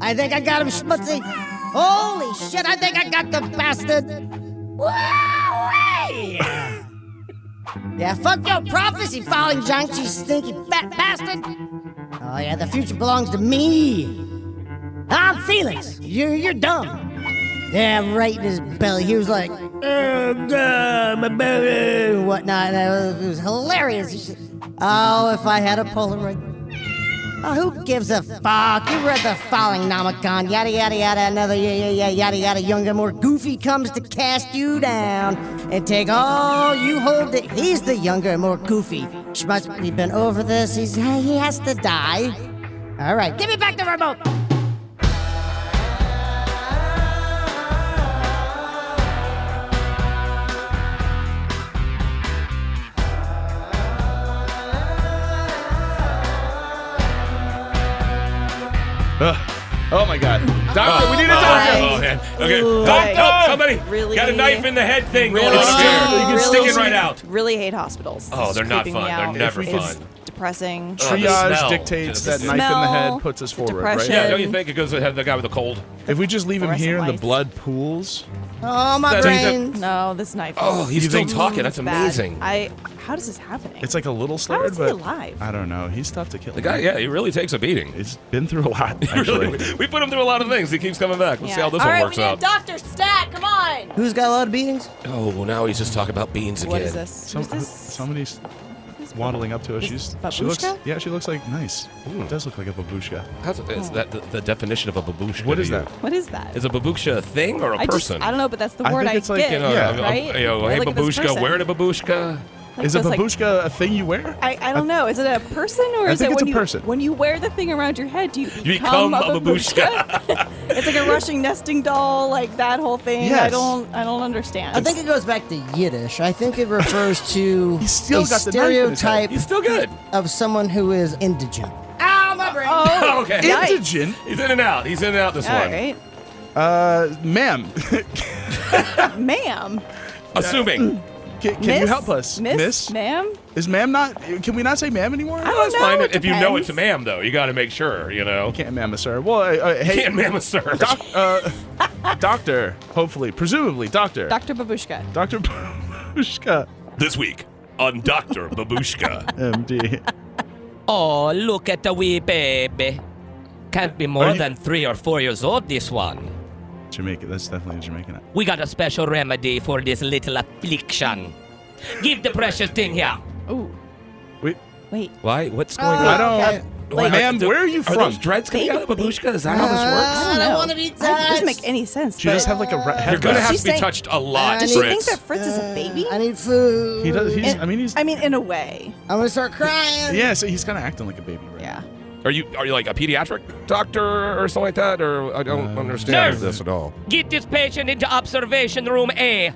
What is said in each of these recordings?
I think I got him, Schmutzy. Holy shit, I think I got the bastard. Woo-wee! Yeah, fuck your prophecy, falling junk, you stinky fat bastard. Oh yeah, the future belongs to me. I'm Felix. You're dumb. Yeah, right in his belly. He was like, oh god, my belly, and whatnot. It was hilarious. Oh, if I had a Polaroid. Oh, who gives a fuck? You read the following nomicon. Yada, yada, yada. Another yada, yada. Younger, more goofy comes to cast you down and take all you hold. He's the younger, more goofy. Schmutz, we've been over this. He has to die. All right, give me back the remote. Oh my god. Doctor, we need a doctor! Oh, man. Okay. Ooh, Doctor! Somebody really, got a knife in the head thing really, going on here. You can stick it really, right out. Really hate hospitals. Oh, This they're is not creeping me fun. They're out. never It's fun. Depressing. Oh, the Triage smell. dictates Just that the knife in the head smell, puts us the forward, depression. right? Yeah, don't you think it goes ahead the guy with the cold? If we just leave him Fluorescent here and the lights. blood pools, Oh, my That's- brain. No, this knife. Oh, he's You still think- talking. That's It's bad. amazing. How is this happening? it's like a little How slurred, is he but alive? I don't know. He's tough to kill. The guy, yeah, he really takes a beating. He's been through a lot, He actually. really, we put him through a lot of things. He keeps coming back. Let's see how this All one right, works we need out. a doctor stat. Come on. Who's got a lot of beatings? Oh, well, now he's just talking about beans again. What is this? Who's this? Somebody's waddling up to us. Is She looks, babushka? yeah, she looks like nice. It does look like a babushka. Is that the definition of a babushka? What to is you? that? What is that? Is a babushka a thing or a person? I don't know, but that's the I word think I it's like, get. You know, Yeah. right? hey, Look at this babushka, person. wearing a babushka. Like, Is so a it's like- babushka a thing you wear? I don't know. Is it a person or I is think it it's when a you person. when you wear the thing around your head? Do you become a babushka. It's like a Russian nesting doll, like that whole thing. Yes. I don't understand. I think it goes back to Yiddish. I think it refers to He's still a got the knife in his head. stereotype He's still good. of someone who is indigent. Ow, my brain. Oh, Okay. yikes. Indigent? He's in and out. He's in and out this All one. right, Ma'am, ma'am. Assuming. can Miss? you help us? Miss? Ma'am? Is ma'am not? Can we not say ma'am anymore? I don't That's know. fine. It If you know it's depends. a ma'am, though, you got to make sure, you know. Can't ma'am a sir. Well, hey, Can't ma'am a sir. doctor, hopefully, presumably, doctor. Dr. Babushka. Dr. Babushka, This week on Dr. Babushka. MD. Oh, look at the wee baby. Can't be Are more you- than 3 or 4 years old, this one. Jamaican, that's definitely a Jamaican. We got a special remedy for this little affliction. Give the precious thing here. Ooh. Wait, Wait. Why? What's going I on? don't. okay. Why- Ma'am, where are you Are from? those dreads coming out of Babushka? Is that how this works? I don't know. want to be That doesn't touched. make any sense. She but does have like a head You're going to wrap. have She's to be saying- touched a lot, Does she think Fritz. that Fritz is a baby? I need food. He does. He's. In- I mean, he's. I mean, in a way. I'm gonna start crying. Yeah, so he's kind of acting like a baby, right? Yeah. Are you like a pediatric doctor or something like that? Or I don't understand Nurse. this at all. Get this patient into observation room A.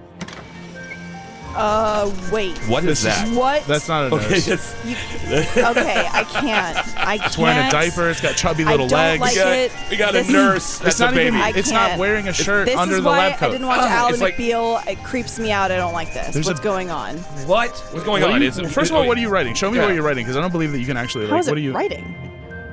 Wait. What is that? What? That's not a Okay, nurse. it's, Okay, I can't. I can't. It's wearing a diaper. It's got chubby I little don't legs. like it. we got This- a nurse. That's It's not a baby. even. I It's not can't. wearing a shirt This under is the why lab I coat. didn't watch Oh, Alan it's like- McBeal. It creeps me out. I don't like this. There's What's a- going on? What? What's going What on? are you- Is it- first of all, what are you writing? Show me Yeah. what you're writing, because I don't believe that you can actually. How Like, is what it are you? writing?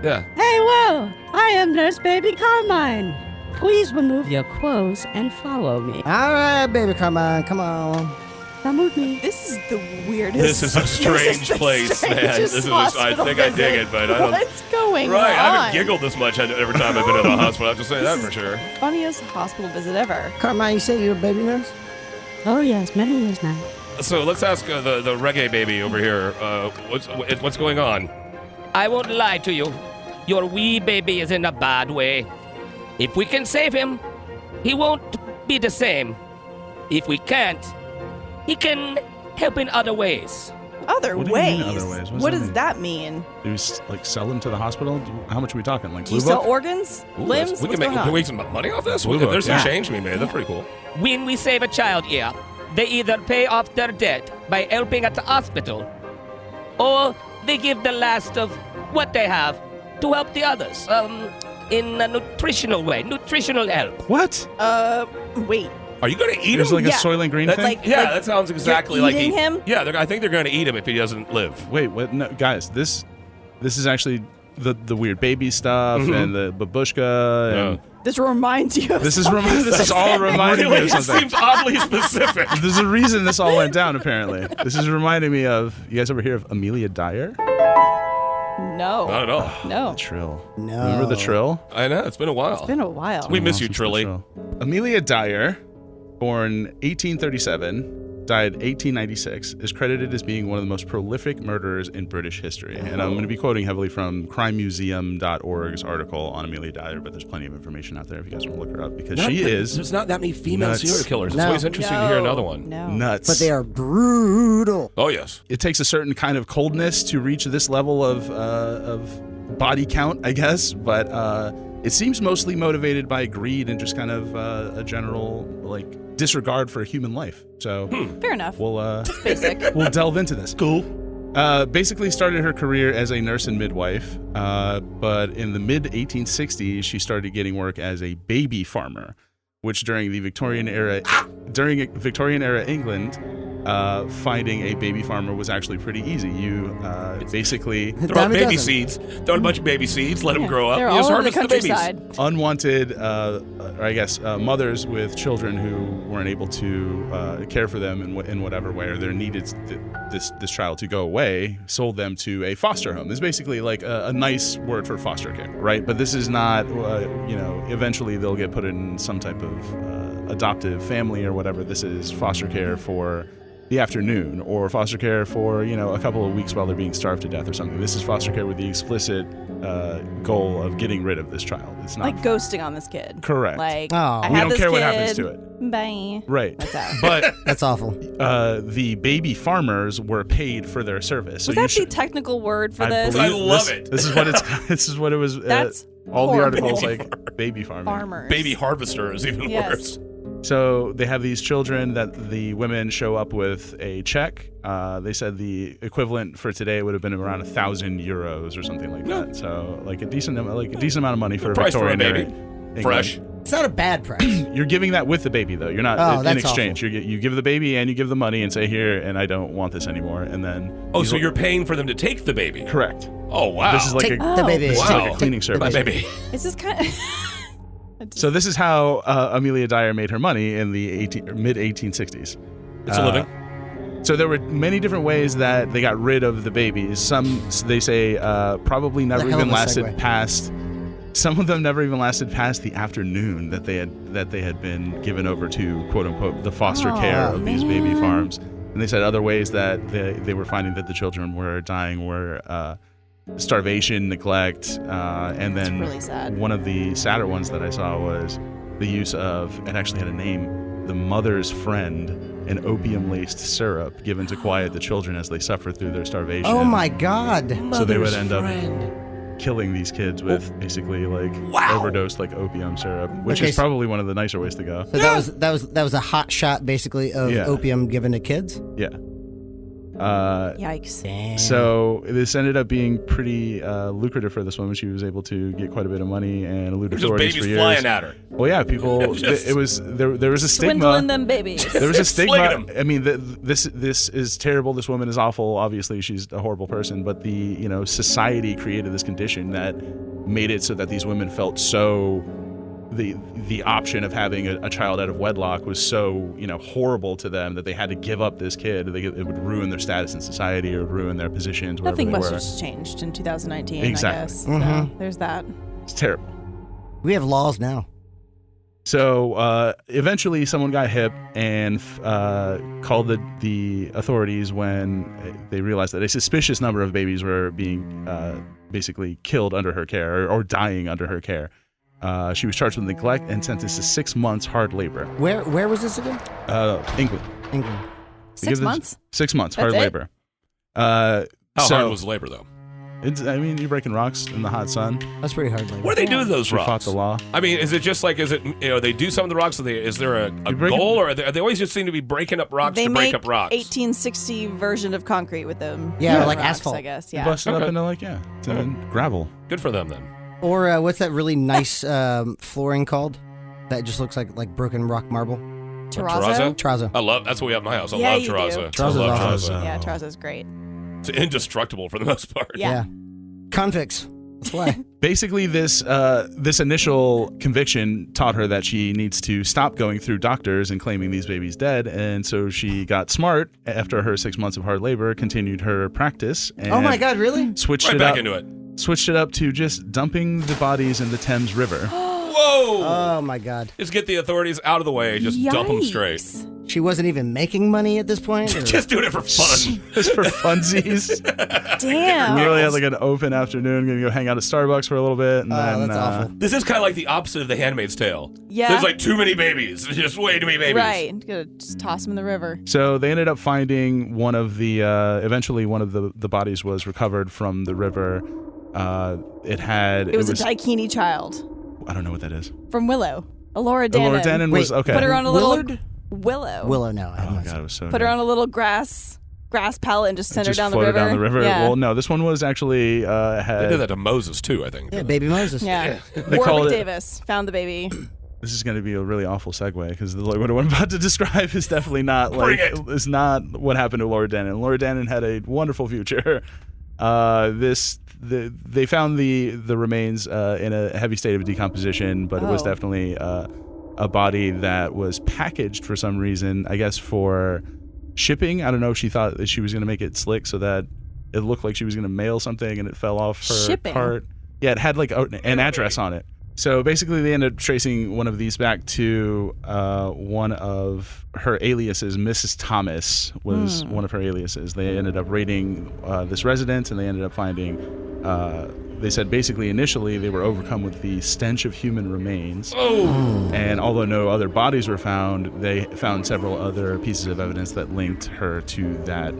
Yeah. Hey, well, I am Nurse Baby Carmine. Please remove your clothes and follow me. All right, baby, come on, come on. Come with me. This is the weirdest. This is a strange the place, man. strangest This is. I hospital think I dig visit. it, but I don't. What's going Right, on? I haven't giggled this much every time I've been in a hospital. I have to say that for sure. Funniest hospital visit ever. Carmine, you say you're a baby nurse? Oh, yes, many years now. So let's ask the reggae baby over here. What's going on? I won't lie to you. Your wee baby is in a bad way. If we can save him, he won't be the same. If we can't, he can help in other ways. Other What do you ways. mean other ways? What What does does that that mean? Do we like sell him to the hospital? How much are we talking? Like Do you Blue sell Book? organs, limbs? We What's can make. going on? Can we make some money off this? Blue Book, There's some yeah. change to be made. That's pretty cool. When we save a child here, they either pay off their debt by helping at the hospital, or they give the last of what they have to help the others. In a nutritional way, nutritional help. What? Wait. Are you going to eat There's him? like Yeah. a Soylent Green That's thing. like- that sounds exactly like eating him? Yeah, I think they're going to eat him if he doesn't live. Wait, what? No, guys, this is actually the weird baby stuff and the babushka and This reminds you of this is all reminding me of something. Seems oddly specific. There's a reason this all went down, apparently. This is reminding me of, you guys ever hear of Amelia Dyer? No. Not at all. No. The Trill. No. Remember the Trill? I know, it's been a while. It's been a while. We miss you, Since the Trilly. Trill. Amelia Dyer, born 1837, died 1896, is credited as being one of the most prolific murderers in British history. And I'm going to be quoting heavily from crimemuseum.org's article on Amelia Dyer, but there's plenty of information out there if you guys want to look her up, because There's not that many female nuts. serial killers. It's No. always interesting to hear another one. No. nuts. But they are brutal. Oh, yes. It takes a certain kind of coldness to reach this level of body count, I guess, but it seems mostly motivated by greed and just kind of a general disregard for human life. So Fair enough. we'll Basic. we'll delve into this. Cool. Basically started her career as a nurse and midwife, but in the mid 1860s she started getting work as a baby farmer, which during Victorian era England, finding a baby farmer was actually pretty easy. You basically Throw out Dime a baby dozen. seeds. Throw out a bunch of baby seeds. Let them grow up. They're You just all over the harvest babies. countryside. unwanted, mothers with children who weren't able to care for them in whatever way, or they needed this child to go away, sold them to a foster home. It's basically like a nice word for foster care, right? But this is not, eventually they'll get put in some type of adoptive family or whatever. This is foster care for the afternoon, or foster care for a couple of weeks while they're being starved to death or something. This is foster care with the explicit goal of getting rid of this child. It's not Like ghosting on this kid. Correct. Like, Oh. I We have don't this care what kid. happens to it. Bye. Right. That's out. But That's awful. the baby farmers were paid for their service. So Was that the technical word for I this? believe I love this, it. This is what it's. This is what it was. That's all the horrible. articles like baby farming. Farmers. Baby harvester is even Yes. worse. So they have these children that the women show up with a check. They said the equivalent for today would have been around 1,000 euros or something like that. So like a decent amount of money for a Price for a Victorian baby. era England. Fresh. It's not a bad price. You're giving that with the baby though. You're not Oh, in that's exchange. You give the baby and you give the money and say here, and I don't want this anymore. And then Oh, so you're paying for them to take the baby. correct. Oh, wow. This is like Take a the baby. this is Wow. like a cleaning service. My baby. It's just kind of. So this is how Amelia Dyer made her money in the mid 1860s. It's a living. So there were many different ways that they got rid of the babies. Some they say probably never The hell even of a lasted segue. past. Some of them never even lasted past the afternoon that they had been given over to quote unquote the foster care of these baby farms. And they said other ways that they were finding that the children were dying were starvation, neglect, and then really sad. one of the sadder ones that I saw was the use of, it actually had a name, the mother's friend, an opium-laced syrup given to quiet the children as they suffered through their starvation. Oh my God. So they would end up killing these kids with basically overdosed opium syrup, which Okay, is probably one of the nicer ways to go. So that was a hot shot basically of Yeah. opium given to kids. Yeah. Yikes. Damn. So this ended up being pretty lucrative for this woman. She was able to get quite a bit of money and elude There's just authorities babies for years. flying at her. Well, yeah, people. Just- There was a stigma. Swindling them babies. There was a Slinging stigma. 'em. I mean, this is terrible. This woman is awful. Obviously, she's a horrible person. But the society created this condition that made it so that these women felt so the option of having a child out of wedlock was so horrible to them that they had to give up this kid. It would ruin their status in society or ruin their positions. Wherever Nothing they much were. has changed in 2019, Exactly. I guess. Mhm. So there's that. It's terrible. We have laws now. So eventually someone got hip and called the authorities when they realized that a suspicious number of babies were being basically killed under her care or dying under her care. She was charged with neglect and sentenced to 6 months hard labor. Where was this again? England. England. They give 6 them months? 6 months That's hard it? labor. How so hard was labor, though? you're breaking rocks in the hot sun. That's pretty hard labor. What do they do with those She rocks? fought the law. I mean, is it just they do some of the rocks? Is there a break it- goal, or they always just seem to be breaking up rocks They to make break up rocks? 1860 version of concrete with them. Yeah, Rocks, like asphalt. I guess. You Yeah. bust it up Okay. into gravel. Good for them then. Or what's that really nice flooring called? That just looks like broken rock marble. Terrazzo? Terrazzo. I love that's what we have in my house. I Yeah, love you do. terrazzo. Terrazzo's I love awesome. terrazzo. Yeah, Terrazzo's great. It's indestructible for the most part. Yeah. Convicts. Why? Basically, this initial conviction taught her that she needs to stop going through doctors and claiming these babies dead, and so she got smart after her 6 months of hard labor, continued her practice. And Oh my God, really? Switched Right it back up. into it. Switched it up to just dumping the bodies in the Thames River. Whoa! Oh my God. Just get the authorities out of the way. Just dump them straight. She wasn't even making money at this point? or- Just doing it for fun. Just for funsies. Damn. Literally had like an open afternoon, gonna go hang out at Starbucks for a little bit, and then that's awful. This is kind of like the opposite of The Handmaid's Tale. Yeah. There's like too many babies. There's just way too many babies. Right. Gonna just toss them in the river. So they ended up finding one of the. Eventually, one of the bodies was recovered from the river. It was a Daikini child I don't know what that is. from Willow. Elora Dannon. Laura Dannon was Wait, okay. Put her on a little Willard? Willow. Willow, no. I Oh haven't god, it was so. Put her on a little grass pallet and just send her just down the floated river. down the river. Yeah. Well, no, this one was actually had. They did that to Moses too, I think. Yeah, baby Moses. Yeah. They called Warwick it- Davis found the baby. This is going to be a really awful segue because what I'm about to describe is definitely not Bring like it. it's not what happened to Laura Dannon. Laura Dannon had a wonderful future. They found the remains in a heavy state of decomposition, but it was Oh. definitely a body that was packaged for some reason. I guess for shipping. I don't know if she thought that she was going to make it slick so that it looked like she was going to mail something and it fell off her Shipping? cart. Yeah, it had like an address on it. So basically, they ended up tracing one of these back to one of her aliases. Mrs. Thomas was one of her aliases. They ended up raiding this residence, and they ended up finding. They said basically initially they were overcome with the stench of human remains. Oh. And although no other bodies were found, they found several other pieces of evidence that linked her to that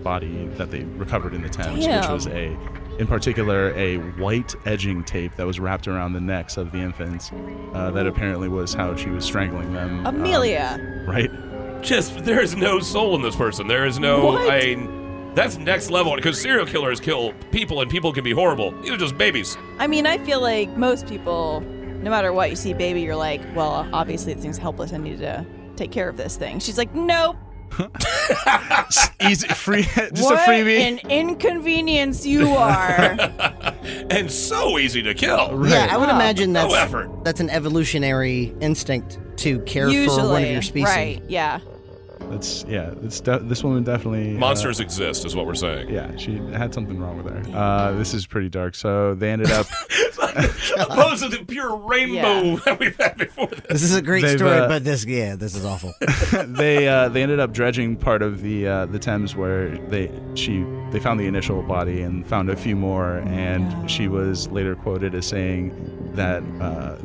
body that they recovered in the Thames, which Damn. was in particular, a white edging tape that was wrapped around the necks of the infants. That apparently was how she was strangling them. Amelia. Right? Just there is no soul in this person. There is no. What? That's next level because serial killers kill people and people can be horrible. These are just babies. I mean, I feel like most people, no matter what, you see baby, you're like, well, obviously the thing's helpless. I need to take care of this thing. She's like, nope. Easy, free, just What a freebie. an inconvenience you are. And so easy to kill. Yeah, I would imagine No that's effort. that's an evolutionary instinct to care Usually, for one of your species. right? Yeah. This woman definitely Monsters exist, is what we're saying. Yeah, she had something wrong with her. This is pretty dark. So they ended up. Opposed to the pure rainbow that we've had before this. This is a great They've, story, but this is awful. they ended up dredging part of the Thames where they found the initial body and found a few more, and she was later quoted as saying that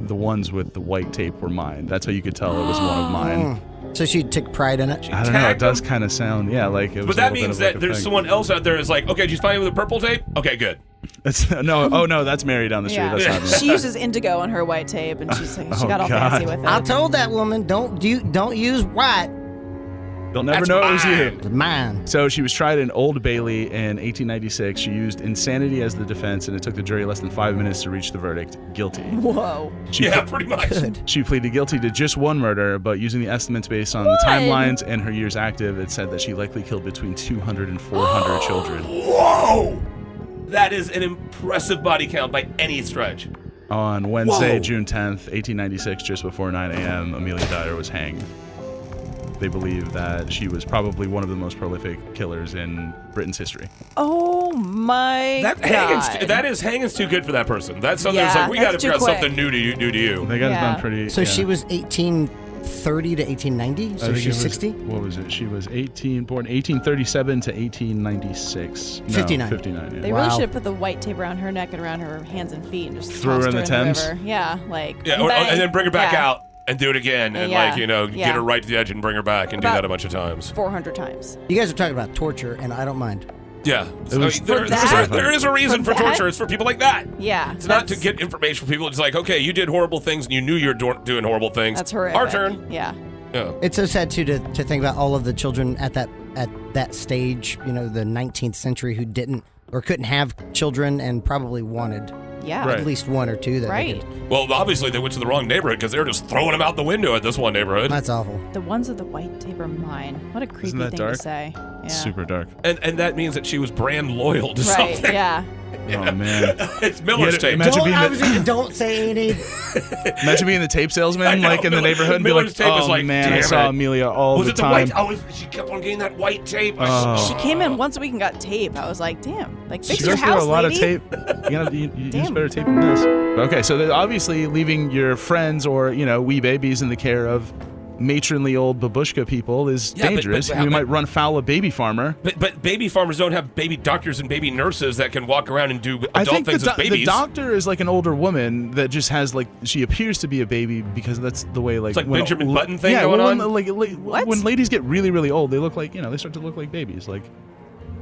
the ones with the white tape were mine. That's how you could tell it was one of mine. So she took pride in it. I don't know. It tagged does them? kind of sound, like it was. But a that little bit means of like that a there's thing. someone else out there is like, okay, did you find it with the purple tape? Okay, good. It's, no, oh no, that's Mary down the street. Yeah. That's not me. She uses indigo on her white tape, and she's like, she Oh, got all God. fancy with it. I told that woman, don't use white. They'll never That's know it was you. mine. It's mine. So she was tried in Old Bailey in 1896. She used insanity as the defense, and it took the jury less than 5 minutes to reach the verdict: guilty. Whoa. She Yeah, ple- pretty much. Good. She pleaded guilty to just one murder, but using the estimates based on the timelines and her years active, it said that she likely killed between 200 and 400 children. Whoa! That is an impressive body count by any stretch. On Wednesday, Whoa. June 10th, 1896, just before 9 a.m., Amelia Dyer was hanged. They believe that she was probably one of the most prolific killers in Britain's history. Oh my That God. hanging's too good for that person. That's something that's Yeah, like, we got to that's too figure out quick. something new to you. They got it Yeah. done pretty. So yeah. she was 1830 to 1890. I So think it she's was- 60. What was it? She was born 1837 to 1896. No, 59. 59, yeah. They Wow. really should have put the white tape around her neck and around her hands and feet and just Throw her tossed in the Thames? river. Yeah, like Yeah, bang. and then bring her back Yeah. out and do it again, and Yeah. get Yeah. her right to the edge and bring her back and do About- that a bunch of times. 400 times. You guys are talking about torture, and I don't mind. Yeah, It was- there is a reason For for that? torture. It's for people like that. Yeah. It's not to get information from people. It's like, okay, you did horrible things and you knew you were doing horrible things. That's horrific. Our turn. Yeah. Yeah. It's so sad too to think about all of the children at that stage, the 19th century, who didn't or couldn't have children and probably wanted Yeah. Right. at least one or two that they Right. could. Well, obviously they went to the wrong neighborhood because they were just throwing them out the window at this one neighborhood. That's awful. The ones with the white tape are mine. What a creepy that thing dark? to say. Yeah. Super dark. And that means that she was brand loyal to Right, something. yeah. Oh man. It's Miller's tape. Imagine Don't say any. Imagine being the tape salesman, know, like in the neighborhood, and be Miller's like, tape is "Oh like, man, I damn saw it. Amelia all Was the it the time." white? Oh, she kept on getting that white tape. She came in once a week and got tape. I was like, damn. Like, fix She your goes through house, a lot lady. of tape. You use Damn. better tape than this. Okay, so obviously leaving your friends or wee babies in the care of matronly old babushka people is dangerous. but You might run foul of baby farmer. But baby farmers don't have baby doctors and baby nurses that can walk around and do adult I think things as babies. the doctor is like an older woman that just has like she appears to be a baby because that's the way like It's like when Benjamin Button thing yeah, going when, on? What? when ladies get really really old, they look like they start to look like babies. Like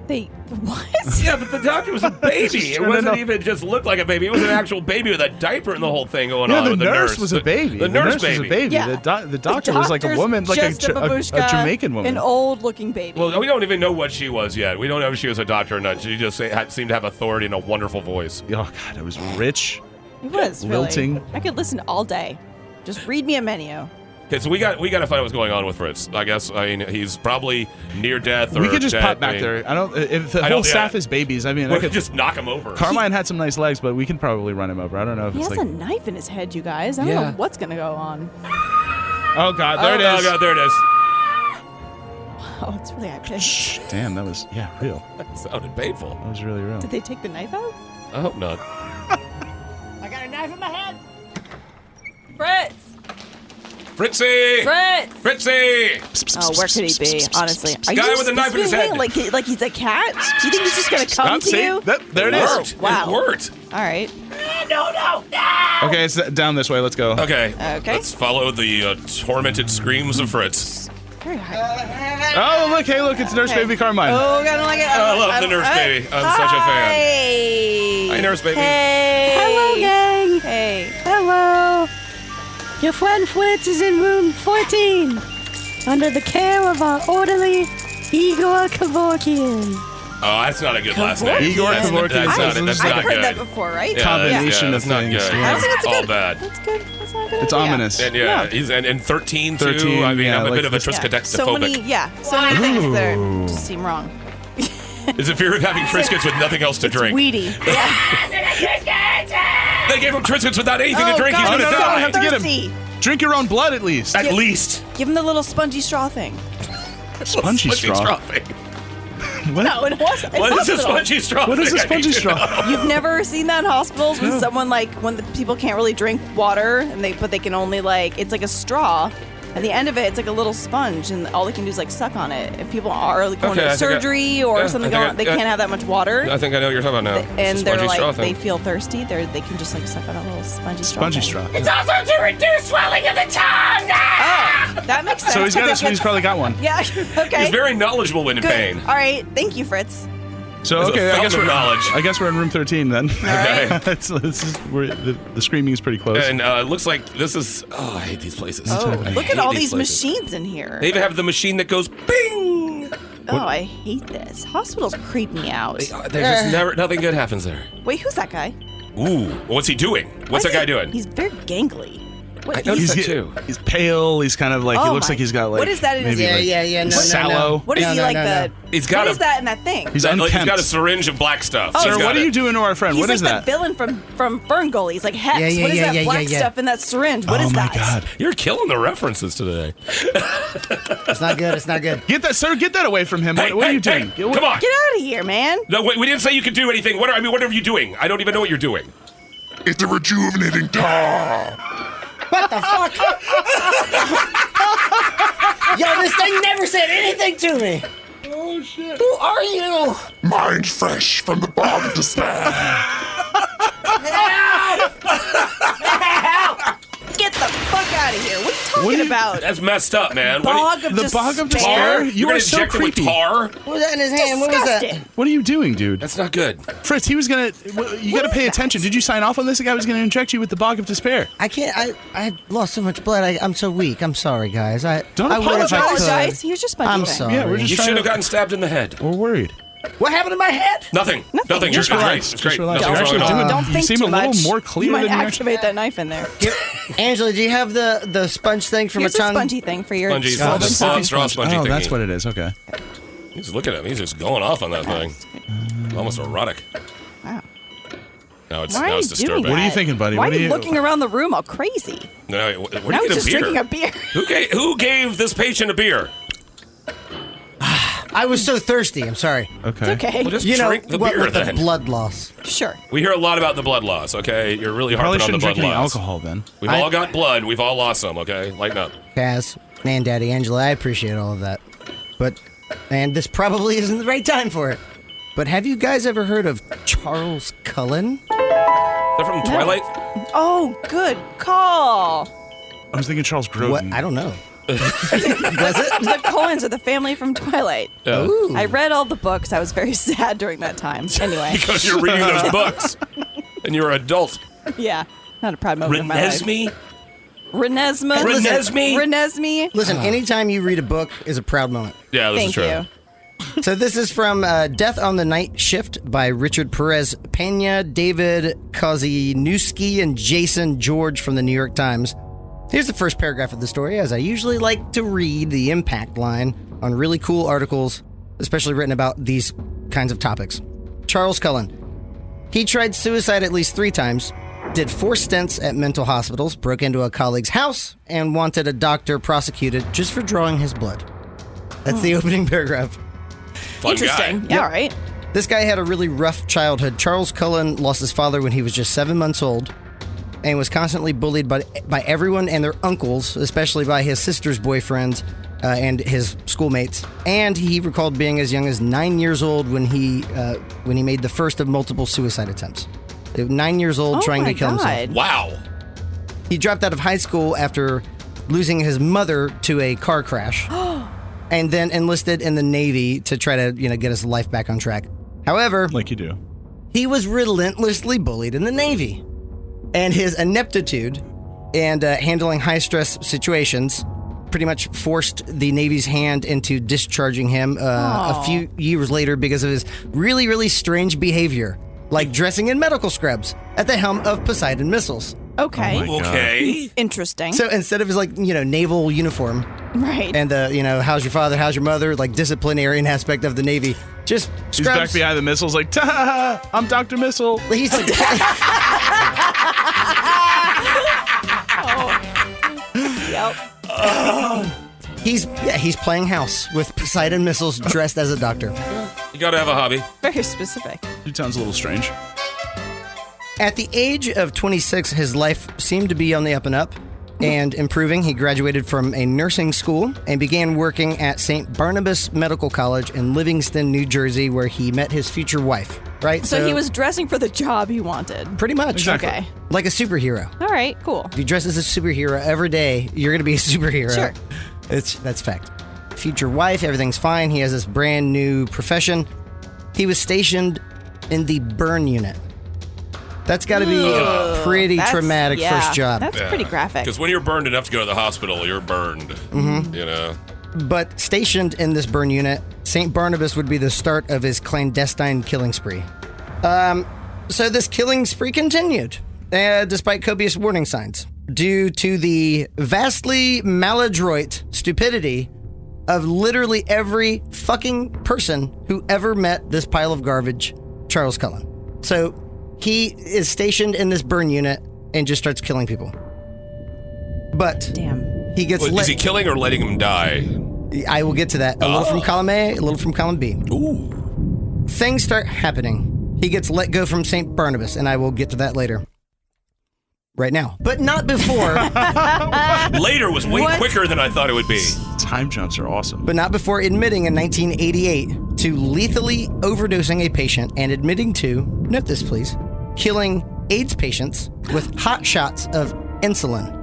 What? Yeah, but the doctor was a baby. It No, no, wasn't no. even just looked like a baby. It was an actual baby with a diaper and the whole thing going on. the with nurse was a baby. The nurse was a baby. baby. Yeah. The doctor was like a doctor's woman, like just a babushka, Jamaican woman. An old-looking baby. Well, we don't even know what she was yet. We don't know if she was a doctor or not. She just seemed to have authority and a wonderful voice. Oh god, it was rich. It was really. Lilting. I could listen all day. Just read me a menu. Okay, so we got to find out what's going on with Fritz. I guess he's probably near death. Or We could just dead. pop back there. I don't. If the whole staff is babies, I mean, We I could could just knock him over. Carmine had some nice legs, but we can probably run him over. I don't know if He it's has like. a knife in his head, you guys. I don't know what's gonna go on. Oh god, there it is. Oh god, there it is. Oh, it's really high pitched. Damn, that was real. That sounded painful. That was really real. Did they take the knife out? I hope not. I got a knife in my head. Fritz! Fritzy! Fritz! Fritzy! Oh, where could he be? Honestly, are Guy you with a knife in his speaking head. like he's a cat? Do you think he's just gonna come to see? you? There it is. Worked. Wow. It worked. All right. No. Okay, it's down this way. Let's go. Okay. Okay. Let's follow the tormented screams of Fritz. Very high. Oh, look! Hey, look! It's Nurse Baby Carmine. Oh, I don't like it. I love the nurse baby. I'm such a fan. Hey. Hi, nurse baby. Hey. Hello, gang. Hey. Hello. Your friend Fritz is in room 14, under the care of our orderly Igor Kevorkian. Oh, that's not a good last name. Igor That's Kevorkian. that's I've not heard good. that before, right? Yeah, Combination that's of not things. good. Yeah. I don't think it's all good. bad. That's good. That's not a good. It's idea. ominous. And he's and 13 too. 13, I mean, yeah, I'm a like bit of a this- So many, triskaidekaphobic. so many things there just seem wrong. Is it fear of having Triscuits with nothing else to drink? Weedy. Yeah. They gave him Triscuits without anything to drink. He's God, gonna no, so die. have to get him. thirsty. Drink your own blood at least. At least. Give him the little spongy straw thing. Spongy straw. thing. What? No, in hospital. What is a spongy straw? What is a thing? I need spongy to straw? know. You've never seen that in hospitals when someone when the people can't really drink water and they can only it's like a straw. At the end of it, it's like a little sponge, and all they can do is suck on it. If people are going Okay, I to think surgery or yeah, something I think going on, they I- can't have that much water. I think I know what you're talking about now. And It's a they're spongy straw they thing. feel thirsty. They can just suck on a little spongy straw. Spongy thing. straw. It's also to reduce swelling of the tongue. Oh, that makes sense. So he's got 'cause it. He's probably got one. Yeah. Okay. He's very knowledgeable when in Good. pain. All right. Thank you, Fritz. So There's a okay, fountain of knowledge. I guess we're in room 13 then. Okay. The screaming is pretty close. And it looks like this is. Oh, I hate these places. Oh, I look hate at all these places. machines in here. They even have the machine that goes bing. Oh, I hate this. Hospitals creep me out. There's just never nothing good happens there. Wait, who's that guy? Ooh, what's he doing? What's that guy doing? He's very gangly. Wait, I noticed he's, that too. he's pale. He's kind of like he Oh looks my- like he's got like what is that in his maybe ear? like Yeah, no, sallow. what is No, he no, like no, the? no. He's got what a- is that in that thing? He's He's unkempt. got a syringe of black stuff. Oh, He's Sir, got what are it. you doing to our friend? He's What like is that? the villain from Fern Gully. He's like Hex. Yeah, what is yeah, that yeah, black yeah. stuff in that syringe? What oh is my that? god! You're killing the references today. It's not good. It's not good. Get that, sir! Get that away from him! Hey, what are hey, you doing? hey, come on. Get out of here, man. No, wait, we didn't say you could do anything. What are you doing? I don't even know what you're doing. It's a rejuvenating tar. What the fuck? Yo, this thing never said anything to me. Oh shit! Who are you? Mind fresh from the bog of despair. Get the fuck out of here. What are you talking What are you- about? That's messed up, man. What Bog of The bog of despair? despair? You You're are gonna so inject him with creepy. tar? What was that in his hand? What was that? Disgusting. What are you doing, dude? That's not good. Fritz, he was gonna. You gotta pay attention. Did you sign off on this? The guy was gonna inject you with the bog of despair. I can't. I lost so much blood. I'm so weak. I'm sorry, guys. Don't I would if I could. Apologize. Here's your spongy I'm thing. sorry. Yeah, we're just You trying should have to- gotten stabbed in the head. We're worried. What happened to my head? Nothing. Nothing. Just You're great. relax. It's Just great. relax. Nothing's You're wrong actually at all. doing- Don't you think seem too a little much. more clear You might than you activate that knife in there. Angela, do you have the sponge thing from Here's a tongue? a spongy thing for your Spongy, swollen tongue. straw spongy Oh, thingy. that's what it is. Okay. He's looking at me. He's just going off on that thing. Almost erotic. Wow. Now it's Why are you disturbing. doing What are you that? thinking, buddy? Why What are you looking around the room all crazy? No, where did Now you he's get just a beer? drinking a beer. Who gave this patient a beer? I was so thirsty. I'm sorry. Okay. Okay. Well, just You know drink the what beer with the then. blood loss? Sure. We hear a lot about the blood loss, okay? You're really Probably harping on the shouldn't blood drink any loss. alcohol then. We've all got blood. We've all lost some, okay? Lighten up. Kaz, man, Daddy, Angela, I appreciate all of that. But, and this probably isn't the right time for it. But have you guys ever heard of Charles Cullen? They're from Twilight? Oh, good call. I was thinking Charles Grodin. What? I don't know. Was it? The Cullens are the family from Twilight. Yeah. Ooh. I read all the books. I was very sad during that time. Anyway. Because you're reading those books. And you're an adult. Yeah. Not a proud moment in my life. Renesmee? Renesmee. Renesmee? Renesmee. Listen, anytime you read a book is a proud moment. Yeah, this is Thank true. you. So this is from Death on the Night Shift by Richard Perez Pena, David Kozinewski, and Jason George from the New York Times. Here's the first paragraph of the story, as I usually like to read the impact line on really cool articles, especially written about these kinds of topics. Charles Cullen. He tried suicide at least 3 times, did 4 stints at mental hospitals, broke into a colleague's house, and wanted a doctor prosecuted just for drawing his blood. That's the opening paragraph. Fun Interesting. guy. Yeah, all right. This guy had a really rough childhood. Charles Cullen lost his father when he was just 7 months old and was constantly bullied by everyone and their uncles, especially by his sister's boyfriends and his schoolmates. And he recalled being as young as 9 years old when he made the first of multiple suicide attempts. 9 years old, trying to kill himself. Wow. He dropped out of high school after losing his mother to a car crash. And then enlisted in the Navy to try to, get his life back on track. However, Like you do. he was relentlessly bullied in the Navy. And his ineptitude and handling high-stress situations pretty much forced the Navy's hand into discharging him a few years later because of his really, really strange behavior, like dressing in medical scrubs at the helm of Poseidon missiles. Okay. Oh my God. Okay. Interesting. So instead of his, naval uniform right. and how's your father, how's your mother, like disciplinarian aspect of the Navy, just He's back scrubs. behind the missiles like, ta I'm Dr. Missile. He's like, Yep. he's playing house with Poseidon missiles dressed as a doctor. You gotta have a hobby. Very specific. It sounds a little strange. At the age of 26, his life seemed to be on the up and up and improving. He graduated from a nursing school and began working at St. Barnabas Medical College in Livingston, New Jersey, where he met his future wife, right? So he was dressing for the job he wanted. pretty much Exactly. Okay. like a superhero. All right, cool. If you dress as a superhero every day, you're going to be a superhero. Sure. That's fact. Future wife, everything's fine. He has this brand new profession. He was stationed in the burn unit. That's got to be a pretty That's- traumatic yeah, first job. That's pretty graphic. Because when you're burned enough to go to the hospital, you're burned. Mm-hmm. You know? But stationed in this burn unit, St. Barnabas would be the start of his clandestine killing spree. So this killing spree continued, despite copious warning signs, due to the vastly maladroit stupidity of literally every fucking person who ever met this pile of garbage, Charles Cullen. So he is stationed in this burn unit and just starts killing people. But Damn. he gets Is he killing or letting him die? I will get to that. A little from column A, a little from column B. Ooh. Things start happening. He gets let go from St. Barnabas, and I will get to that later. Right now. But not before. Later was way What? quicker than I thought it would be. Time jumps are awesome. But not before admitting in 1988 to lethally overdosing a patient and admitting to, note this please, killing AIDS patients with hot shots of insulin.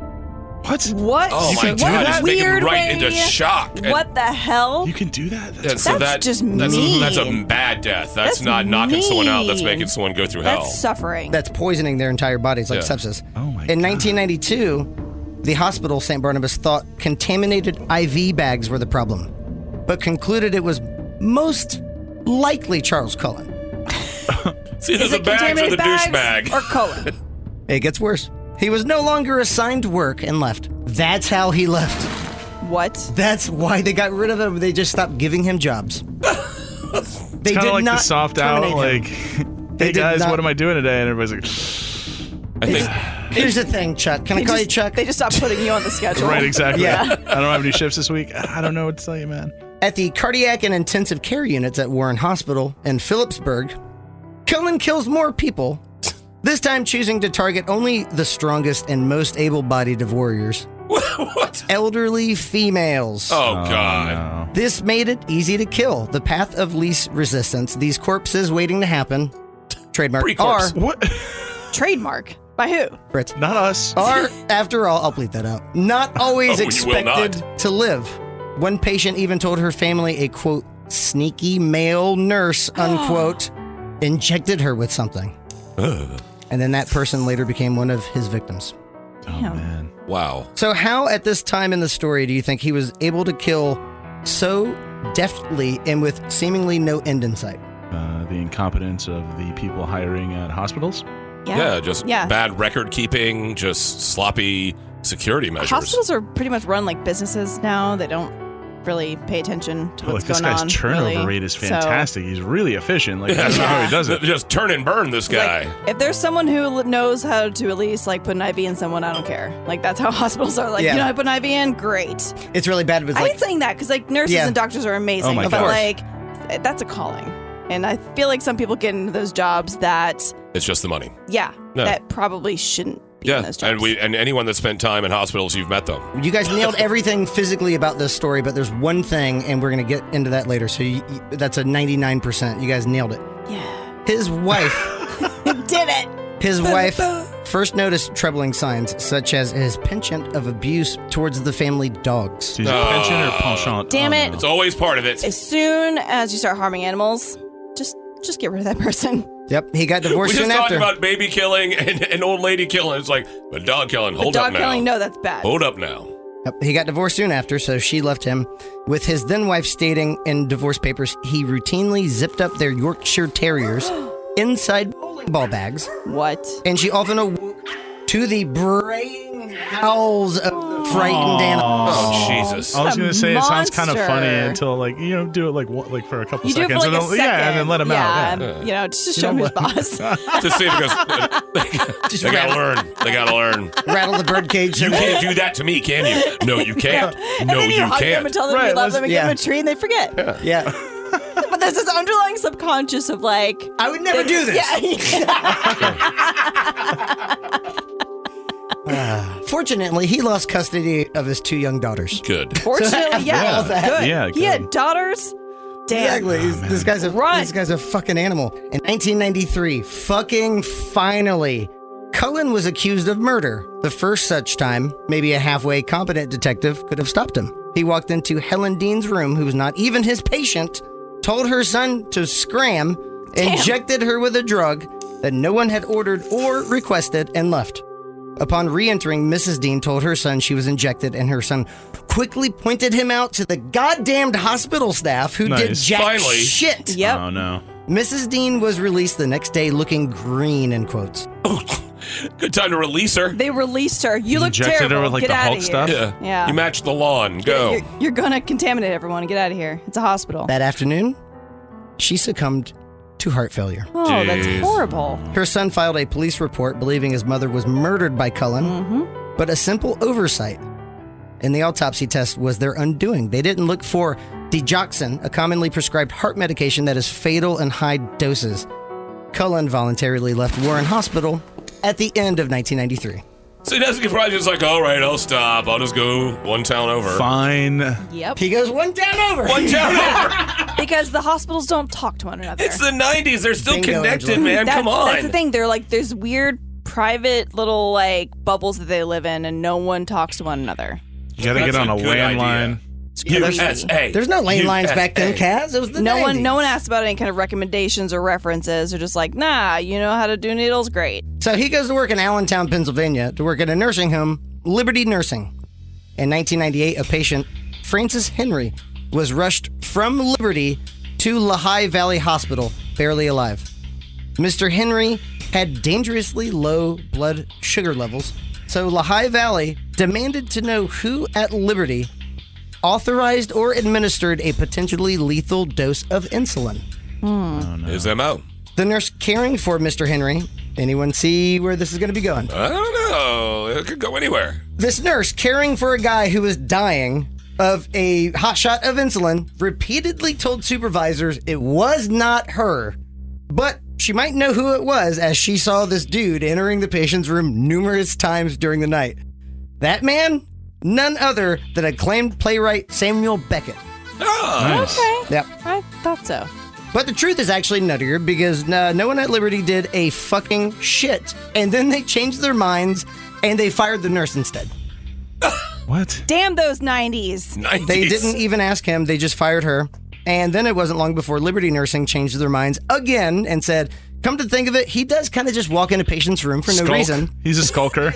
What? What? Oh my can do God! that? Just make him Weird right into way. shock. And- What the hell? You can do that? and so That's just that's mean. a bad death. That's That's not knocking someone out. That's mean. making someone go through hell. That's suffering. That's poisoning their entire bodies like Yeah. sepsis. Oh my In God. 1992, the hospital, St. Barnabas, thought contaminated IV bags were the problem, but concluded it was most likely Charles Cullen. See, there's Is the it bags or contaminated the bags douchebag. or Cullen? It gets worse. He was no longer assigned work and left. That's how he left. What? That's why they got rid of him. They just stopped giving him jobs. They Kind did of like not the soft out, terminate him. like, They hey did guys, not- what am I doing today? And everybody's like, I think Here's the thing, Chuck. Can I call you Chuck? They just stopped putting you on the schedule. right, exactly. Yeah. I don't have any shifts this week. I don't know what to tell you, man. At the cardiac and intensive care units at Warren Hospital in Phillipsburg, Cullen kills more people, this time choosing to target only the strongest and most able-bodied of warriors. what? Elderly females. Oh God. No. This made it easy to kill. The path of least resistance. These corpses waiting to happen. Trademark. Pre-corpse. Are, What? Trademark. By who? Fritz, Not us. are, after all, I'll bleep that out, not always Oh, you will expected to live. One patient even told her family a, quote, sneaky male nurse, unquote, injected her with something. And then that person later became one of his victims. Oh, man. Wow. So how at this time in the story do you think he was able to kill so deftly and with seemingly no end in sight? The incompetence of the people hiring at hospitals. Yeah, just bad record keeping, just sloppy security measures. Hospitals are pretty much run like businesses now. They don't really pay attention to what's This going guy's on. turnover really. rate is So, fantastic. He's really efficient. Like, I don't know how he does it. Just turn and burn this guy. like, if there's someone who knows how to at least like put an IV in someone, I don't care. Like that's how hospitals are. Like Yeah. you know how to put an IV in, great. It's really bad. But it's I like, ain't saying that because like nurses Yeah. and doctors are amazing, Oh my but gosh. like that's a calling, and I feel like some people get into those jobs that It's just the money. yeah, No. that probably shouldn't be in those jobs. and anyone that spent time in hospitals, you've met them. you guys nailed everything physically about this story, but there's one thing, and we're going to get into that later. So that's a 99%. You guys nailed it. yeah, His wife, did it. his wife first noticed troubling signs, such as his penchant of abuse towards the family dogs. Is it pension or penchant? Damn it. no. It's always part of it. As soon as you start harming animals, just get rid of that person. Yep, he got We divorced just soon talked after. about baby killing and old lady killing. It's like, but dog killing. Hold Dog up now. killing, no, that's bad. Hold up now. Yep, he got divorced soon after, so she left him, with his then wife stating in divorce papers he routinely zipped up their Yorkshire Terriers inside bowling ball bags, What? and she often awoke to the braying howls of the frightened animals. Oh, Jesus. I was going to say it sounds kind of monster. funny until Oh. do it like for a couple You do it seconds for like a and second. then, yeah, and then let him out. Yeah. You know, just to show him who's boss. To see because Just they gotta learn. They gotta learn. rattle the birdcage. You can't do that to me, can you? No, you can't. And No, then you hug them can't. and tell them Right, you love let's- them and yeah. give them a treat and they forget. Yeah, But there's this underlying subconscious of like, I would never do this. Fortunately, he lost custody of his two young daughters. Good. Fortunately, yeah, Yeah. good. Yeah, He good. had daughters. Damn. Exactly. This guy's a Run. this guy's a fucking animal. In 1993, fucking finally, Cullen was accused of murder. The first such time, maybe a halfway competent detective could have stopped him. He walked into Helen Dean's room, who was not even his patient, told her son to scram, injected her with a drug that no one had ordered or requested, and left. Upon re-entering, Mrs. Dean told her son she was injected, and her son quickly pointed him out to the goddamned hospital staff who did Nice. jack Finally. shit. Yep. Oh, no. Mrs. Dean was released the next day looking green, in quotes. Good time to release her. They released her. You look Injected terrible. her with like Get the out Hulk of here. stuff. Yeah. Yeah. You matched the lawn. Go. You're gonna contaminate everyone. Get out of here. It's a hospital. That afternoon, she succumbed to heart failure. Oh, that's Jeez. horrible. Her son filed a police report believing his mother was murdered by Cullen, but a simple oversight in the autopsy test was their undoing. They didn't look for digoxin, a commonly prescribed heart medication that is fatal in high doses. Cullen voluntarily left Warren Hospital at the end of 1993. So he doesn't get probably just like, all right, I'll stop. I'll just go one town over. Fine. Yep. He goes one down over. One town over. Because the hospitals don't talk to one another. It's the 90s. They're still Bingo, connected, Angela. man. Come on. That's the thing. They're like, there's weird private little like bubbles that they live in, and no one talks to one another. You got to get That's on a a good landline. USA. There's no lane lines USA. back then, Kaz. It was the No 90s. one asked about any kind of recommendations or references. They're just like, nah, you know how to do needles, great. So he goes to work in Allentown, Pennsylvania, to work at a nursing home, Liberty Nursing. In 1998, a patient, Francis Henry, was rushed from Liberty to Lehigh Valley Hospital, barely alive. Mr. Henry had dangerously low blood sugar levels, so Lehigh Valley demanded to know who at Liberty authorized or administered a potentially lethal dose of insulin. Oh, no. His MO. The nurse caring for Mr. Henry. Anyone see where this is going to be going? I don't know. It could go anywhere. This nurse caring for a guy who was dying of a hot shot of insulin repeatedly told supervisors it was not her, but she might know who it was as she saw this dude entering the patient's room numerous times during the night. That man, none other than acclaimed playwright Samuel Beckett. Oh. Nice. Okay. Yep. I thought so. But the truth is actually nuttier because no one at Liberty did a fucking shit. And then they changed their minds and they fired the nurse instead. What? Damn those 90s. 90s. They didn't even ask him. They just fired her. And then it wasn't long before Liberty Nursing changed their minds again and said, come to think of it, he does kind of just walk in a patient's room for no Skulk? reason. He's a skulker.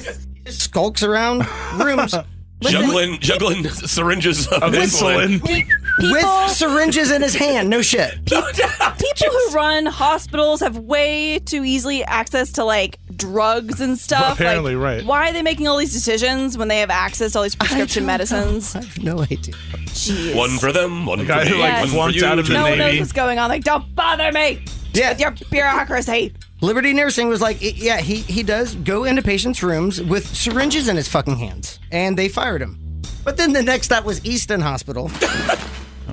Skulks around rooms Juggling syringes of Insulin. with syringes in his hand. No shit. People who run hospitals have way too easily access to like drugs and stuff. Apparently, like, right. Why are they making all these decisions when they have access to all these prescription medicines? I have no idea. Jeez. One for them, one guy for who me, like one for flunked you. out of the No one knows Navy. what's going on. Like, don't bother me Yeah. with your bureaucracy. Liberty Nursing was like, yeah, he does go into patients' rooms with syringes in his fucking hands. And they fired him. But then the next stop was Easton Hospital.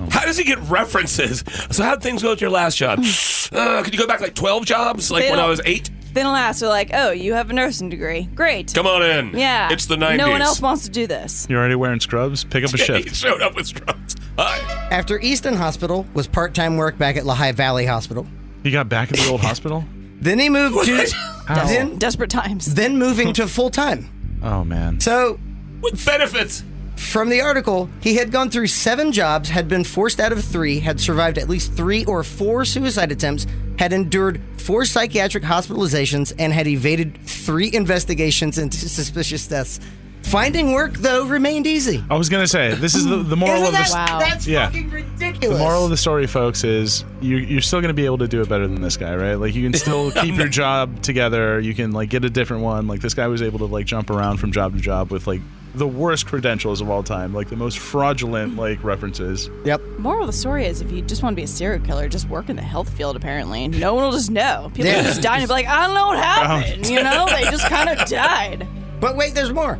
How does he get references? So how'd things go at your last job? Could you go back like 12 jobs? Like They when I don't- was 8? Then ask, they're like, oh, you have a nursing degree. Great. Come on in. Yeah. It's the 90s. No one else wants to do this. You're already wearing scrubs? Pick up a He shift. showed up with strokes. Hi. After Easton Hospital was part-time work back at Lehigh Valley Hospital. He got back at the old hospital? Then he moved to... How? Desperate times. Then moving to full-time. Oh, man. So... With benefits. From the article, he had gone through 7 jobs, had been forced out of 3, had survived at least 3 or 4 suicide attempts, had endured 4 psychiatric hospitalizations, and had evaded 3 investigations into suspicious deaths. Finding work, though, remained easy. I was going to say, this is the moral of Isn't this. Wow. That's Yeah. fucking ridiculous. The moral of the story, folks, is you're still going to be able to do it better than this guy, right? Like, you can still keep your job together. You can, like, get a different one. Like, this guy was able to, like, jump around from job to job with, like, the worst credentials of all time. Like, the most fraudulent, like, references. Yep. Moral of the story is if you just want to be a serial killer, just work in the health field, apparently. No one will just know. People Yeah. will just die and be like, I don't know what happened. You know? They just kind of died. But wait, there's more.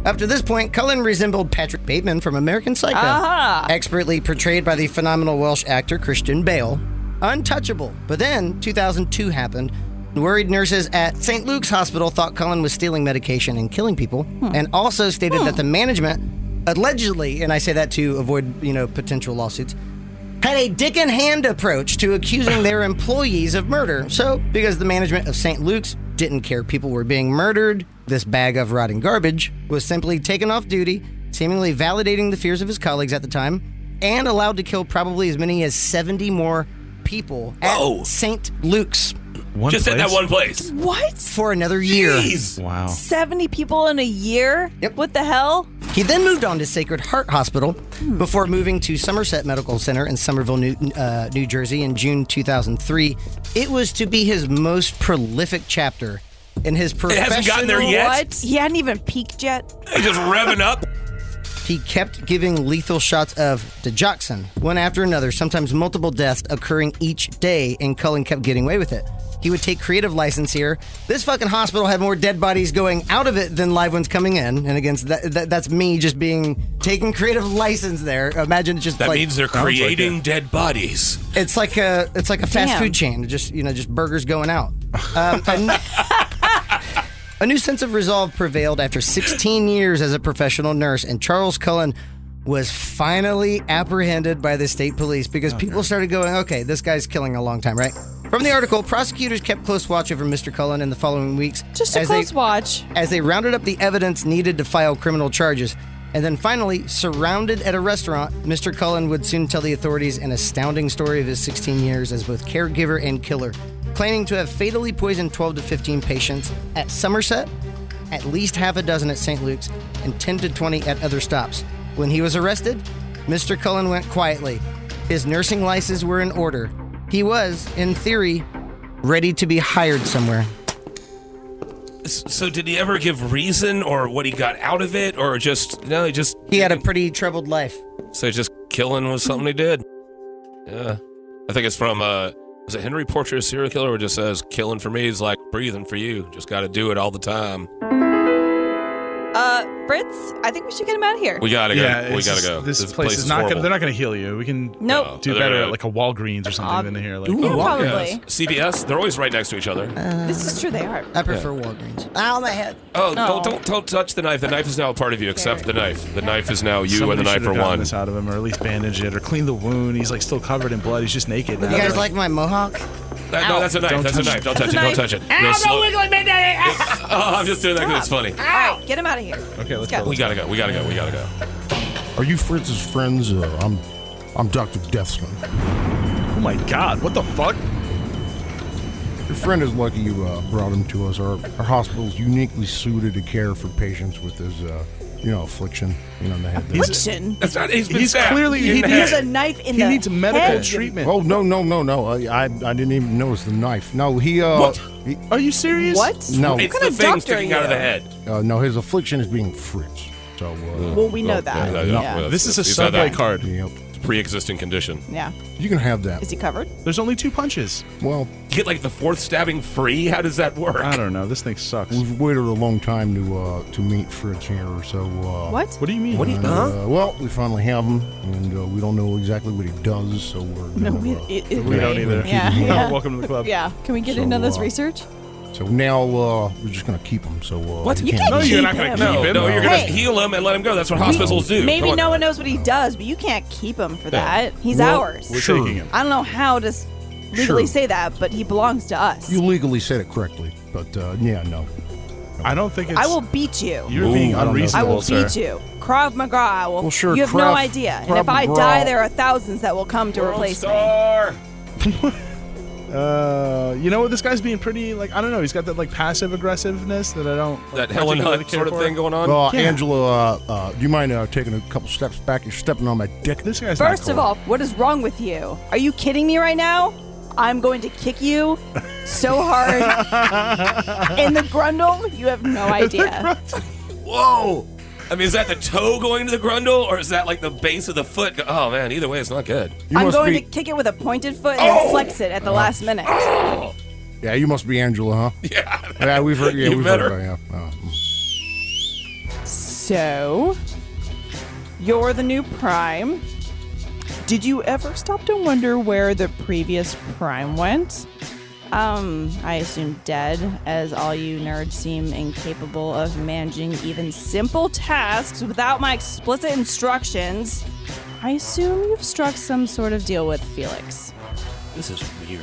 Up to this point, Cullen resembled Patrick Bateman from American Psycho, Aha. expertly portrayed by the phenomenal Welsh actor Christian Bale. Untouchable. But then, 2002 happened. Worried nurses at St. Luke's Hospital thought Cullen was stealing medication and killing people, and also stated that the management, allegedly, and I say that to avoid, potential lawsuits, had a dick in hand approach to accusing their employees of murder. So, because the management of St. Luke's didn't care people were being murdered, this bag of rotting garbage was simply taken off duty, seemingly validating the fears of his colleagues at the time, and allowed to kill probably as many as 70 more people Whoa. at St. Luke's One Just at place? that one place. What? for another year. Jeez. Wow. 70 people in a year? Yep. What the hell? He then moved on to Sacred Heart Hospital before moving to Somerset Medical Center in Somerville, New Jersey in June 2003. It was to be his most prolific chapter in his professional... hasn't gotten there yet? What? He hadn't even peaked yet? He's just revving up. He kept giving lethal shots of digoxin, one after another, sometimes multiple deaths occurring each day, and Cullen kept getting away with it. He would take creative license here. This fucking hospital had more dead bodies going out of it than live ones coming in. And again, that's me just taking creative license there. Imagine just That like means they're Sounds like creating dead bodies. it's like a fast Damn. food chain. Just burgers going out. A new sense of resolve prevailed after 16 years as a professional nurse, and Charles Cullen was finally apprehended by the state police because people started going, okay, this guy's killing a long time, right? From the article, prosecutors kept close watch over Mr. Cullen in the following weeks Just a as close watch. they rounded up the evidence needed to file criminal charges. And then finally, surrounded at a restaurant, Mr. Cullen would soon tell the authorities an astounding story of his 16 years as both caregiver and killer, claiming to have fatally poisoned 12 to 15 patients at Somerset, at least half a dozen at St. Luke's, and 10 to 20 at other stops. When he was arrested, Mr. Cullen went quietly. His nursing licenses were in order. He was, in theory, ready to be hired somewhere. So did he ever give reason or what he got out of it, or He had a pretty troubled life. So just killing was something he did. Yeah. I think it's from Is it Henry Portrait of Serial Killer, or just says killing for me is like breathing for you? Just got to do it all the time. Fritz, I think we should get him out of here. We gotta go. Yeah, we gotta go. This place is not horrible. gonna. They're not gonna heal you. We can Nope. do better at like a Walgreens or something than here. Like, Yeah, probably. Yes. CVS, they're always right next to each other. This is true, they are. I prefer Walgreens. Ow, my head. Oh, don't touch the knife. The knife is now a part of you, except the knife. The knife is now you, and the knife should are have gotten one. this out of him, or at least bandage it, or clean the wound. He's like still covered in blood. He's just naked now. You guys like my mohawk? No, that's a knife. That's a knife. Don't touch it. Don't touch it. Ow, no wiggling, man. Oh, I'm just doing that because it's funny. All right, get him out of here. Okay, let's go. We gotta go. We gotta go. We gotta go. Are you Fritz's friends? I'm Dr. Deathsman. Oh my God! What the fuck? Your friend is lucky you brought him to us. Our hospital is uniquely suited to care for patients with this, affliction. In the head. Affliction? That's not. He's been He's stabbed clearly in he the There's head. a knife in He the needs medical head. treatment. Oh no! I didn't even notice the knife. No, he What? Are you serious? What? No. It's What the kind of thing doctor sticking are out of the you? head. no, his affliction is being Fritz. So Well, we know that. Yeah. This is a He's had subway that. card. yep. Pre-existing condition. Yeah. You can have that. Is he covered? There's only 2 punches. Well, You get like the 4th stabbing free. How does that work? I don't know. This thing sucks. we've waited a long time to meet Fritz here. So What? What do you mean? and, well, we finally have him, and we don't know exactly what he does. So we're No, gonna, We don't either. Yeah, No, yeah. welcome to the club. Yeah. Can we get So, into this uh, research? So now we're just gonna keep him. So What? he You can't No, you're keep not gonna him. keep No, him. no, you're gonna Hey. heal him and let him go. That's what hospitals do. Maybe Come on. no one knows what he does, but you can't keep him for Yeah. that. He's Well, ours. We're Sure. taking him. I don't know how to legally Sure. say that, but he belongs to us. You legally said it correctly, but yeah, no. I don't think it's. I will beat you. You're being Ooh, I don't know. unreasonable, I will sir. beat you. Krav Maga. I will. Well, sure, You have no Krav- idea. And Krav if I Maga. die, there are thousands that will come to replace me. Star. You know what? This guy's being pretty, like, I don't know. He's got that, like, passive aggressiveness that I don't. That Helen particularly Hunt care sort of for. thing going on. Well, Yeah. Angela, do you mind taking a couple steps back? You're stepping on my dick. This guy's First not of cool. all, what is wrong with you? Are you kidding me right now? I'm going to kick you so hard in the grundle. You have no idea. Whoa! I mean, is that the toe going to the grundle, or is that like the base of the foot? Oh man, either way, it's not good. You I'm must going be, to kick it with a pointed foot and then flex it at the last minute. Yeah, you must be Angela, huh? Yeah. Yeah, we've heard. Yeah, You we've met heard her? about yeah. So, you're the new Prime. Did you ever stop to wonder where the previous Prime went? I assume dead, as all you nerds seem incapable of managing even simple tasks without my explicit instructions. I assume you've struck some sort of deal with Felix. This is weird.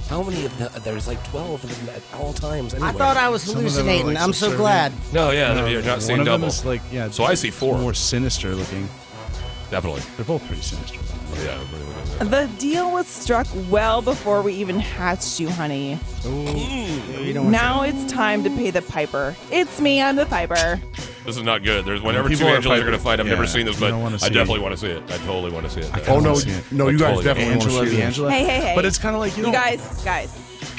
How many of them? There's like 12 of them at all times. Anyway. I thought I was Some of them are, hallucinating. like, I'm so subservient. glad. No, yeah, you're not seeing One of them double. is like, yeah. So I see 4. More sinister looking. Definitely. They're both pretty sinister. Yeah. The deal was struck well before we even hatched you, honey. You don't want Now it's time to pay the piper. It's me, I'm the piper. This is not good. There's whenever People two are Angelas fighting. are going to fight. I've Yeah, never seen this, you but don't wanna I see definitely it. want to see it. I totally want to see it. Oh no, see it. no, you guys Totally. definitely want to Angela, see the this. Angela. Hey. But it's kind of like, you You know. guys.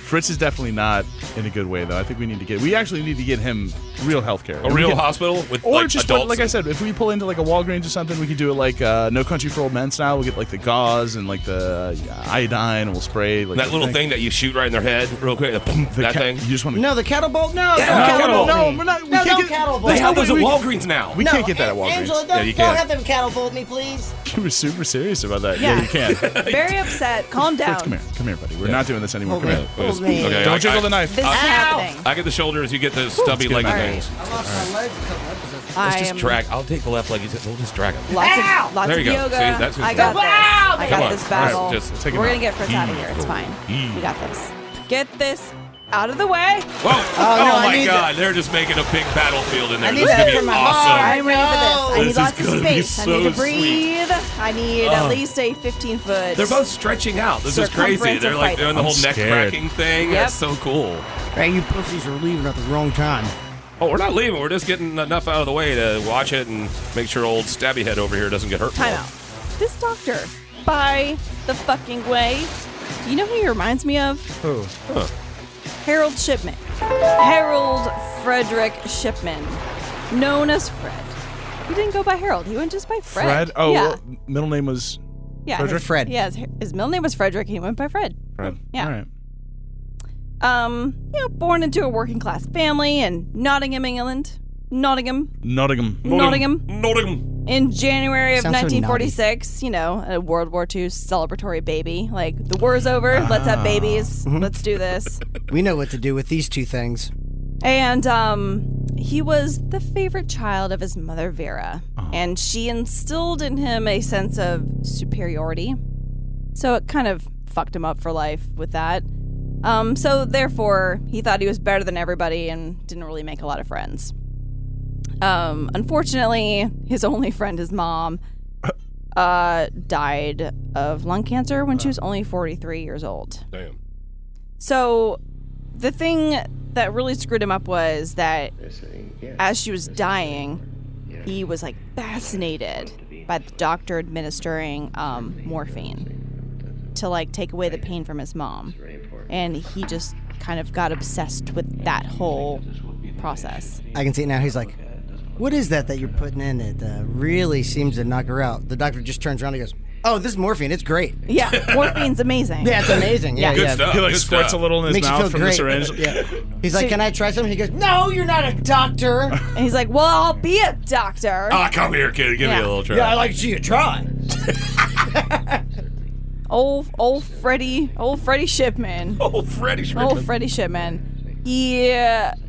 Fritz is definitely not in a good way, though. I think we actually need to get him real health care. A real hospital with Or like just, adults. like I said, if we pull into like a Walgreens or something, we could do it like No Country for Old Men style. We'll get like the gauze and like the iodine, and we'll spray like that the little thing that you shoot right in their head, real quick. The that ca- thing. You just want to. No, the kettle bolt? No, Yeah, don't kettle kettle bolt. bolt No, me. we're not. We No, can't don't get. kettle bolt They me. have those at we- Walgreens now. We can't get that at Angela, Walgreens. don't, Yeah, you don't can. have them cattle bolt me, please. You were super serious about that. Yeah. Yeah, you can. Very upset. Calm down. Fritz, come here, buddy. We're not doing this anymore. Hold Come me. here. Hold me. Okay, Don't jiggle the knife. This is happening. I get the shoulders. You get the stubby get leggy my- things. I lost my legs a couple episodes. Let's I just am drag. I'll take the left leg. We'll just drag it. lots There of you go. yoga. See, that's who's I got good. this. I Come got on. this All battle. right, just take him We're out. gonna get Fritz out of here. It's fine. We got this. Get this out of the way. Whoa! no, Oh, I my need God! They're just making a big battlefield in there. I This need is gonna that be for my awesome. mom. I'm ready for this. I This need is lots of gonna be space. I need to so breathe. I need at least a 15-foot. They're both stretching out. This is crazy. Circumference They're of like fighting. doing the whole I'm neck scared. cracking thing. Yep. That's so cool. Hey, you pussies are leaving at the wrong time. Oh, we're not leaving. We're just getting enough out of the way to watch it and make sure old stabby head over here doesn't get hurt. Time out. This doctor, by the fucking way, do you know who he reminds me of? Who? Harold Shipman. Harold Frederick Shipman, known as Fred. He didn't go by Harold. He went just by Fred. Fred? Oh, yeah. well, middle name was Yeah, Frederick? Fred. Yeah, his middle name was Frederick. He went by Fred. Fred. Yeah. All right. Born into a working class family in Nottingham, England. Nottingham. In January of Sounds so 1946, a World War II celebratory baby. Like, the war's over, let's have babies, let's do this. We know what to do with these two things. And he was the favorite child of his mother, Vera. And she instilled in him a sense of superiority. So it kind of fucked him up for life with that. So therefore, he thought he was better than everybody and didn't really make a lot of friends. Unfortunately, his only friend, his mom, died of lung cancer when she was only 43 years old. Damn. So the thing that really screwed him up was that as she was dying, he was like fascinated by the doctor administering morphine to like take away the pain from his mom. And he just kind of got obsessed with that whole process. I can see it now. He's like, what is that you're putting in? It really seems to knock her out. The doctor just turns around and goes, oh, this is morphine. It's great. Yeah, morphine's amazing. Yeah, it's amazing. Yeah, Good yeah. stuff. He like Good squirts stuff. a little in his Makes you mouth feel from great. the syringe. Yeah. He's like, can I try something? He goes, no, you're not a doctor. And he's like, well, I'll be a doctor. Come here, kid. Give me a little try. Yeah, I like to see you try. Old Freddie Shipman. Freddy Shipman. Old Freddie Shipman. He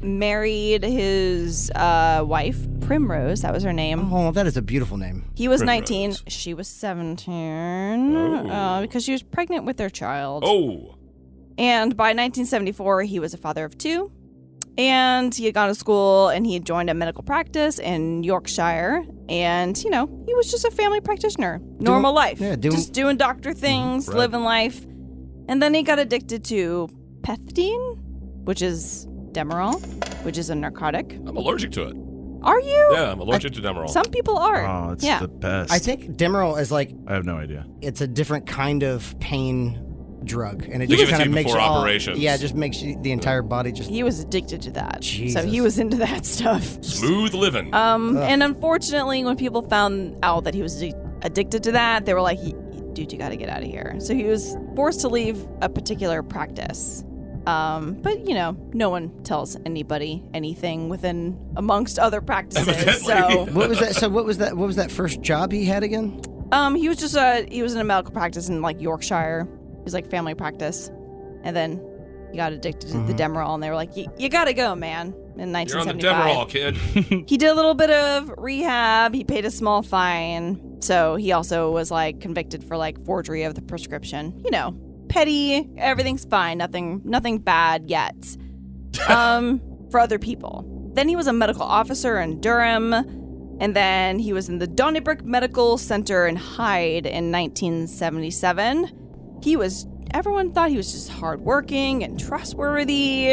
married his wife, Primrose. That was her name. Oh, that is a beautiful name. He was Primrose. 19. She was 17. Because she was pregnant with their child. Oh. And by 1974, he was a father of two. And he had gone to school and he had joined a medical practice in Yorkshire. And, he was just a family practitioner. Normal life. yeah, just doing doctor things, Right. living life. And then he got addicted to pethidine, which is Demerol, which is a narcotic. I'm allergic to it. Are you? Yeah, I'm allergic to Demerol. Some people are. Oh, it's yeah. the best. I think Demerol is like, I have no idea. it's a different kind of pain drug. And it They just give it to kind of you makes before you all, operations. yeah, it just makes you, the entire body just... He was addicted to that. Jesus. So he was into that stuff. Smooth living. And unfortunately, when people found out that he was addicted to that, they were like, dude, you got to get out of here. So he was forced to leave a particular practice. But, no one tells anybody anything amongst other practices. So What was that? So what was that first job he had again? he was in a medical practice in like Yorkshire. It was like family practice. And then he got addicted to the Demerol and they were like, you got to go, man, in You're on the 1975. Demerol, kid. He did a little bit of rehab. He paid a small fine. So he also was like convicted for like forgery of the prescription. Petty, everything's fine. Nothing bad yet. For other people. Then he was a medical officer in Durham. And then he was in the Donnybrook Medical Center in Hyde in 1977. Everyone thought he was just hardworking and trustworthy.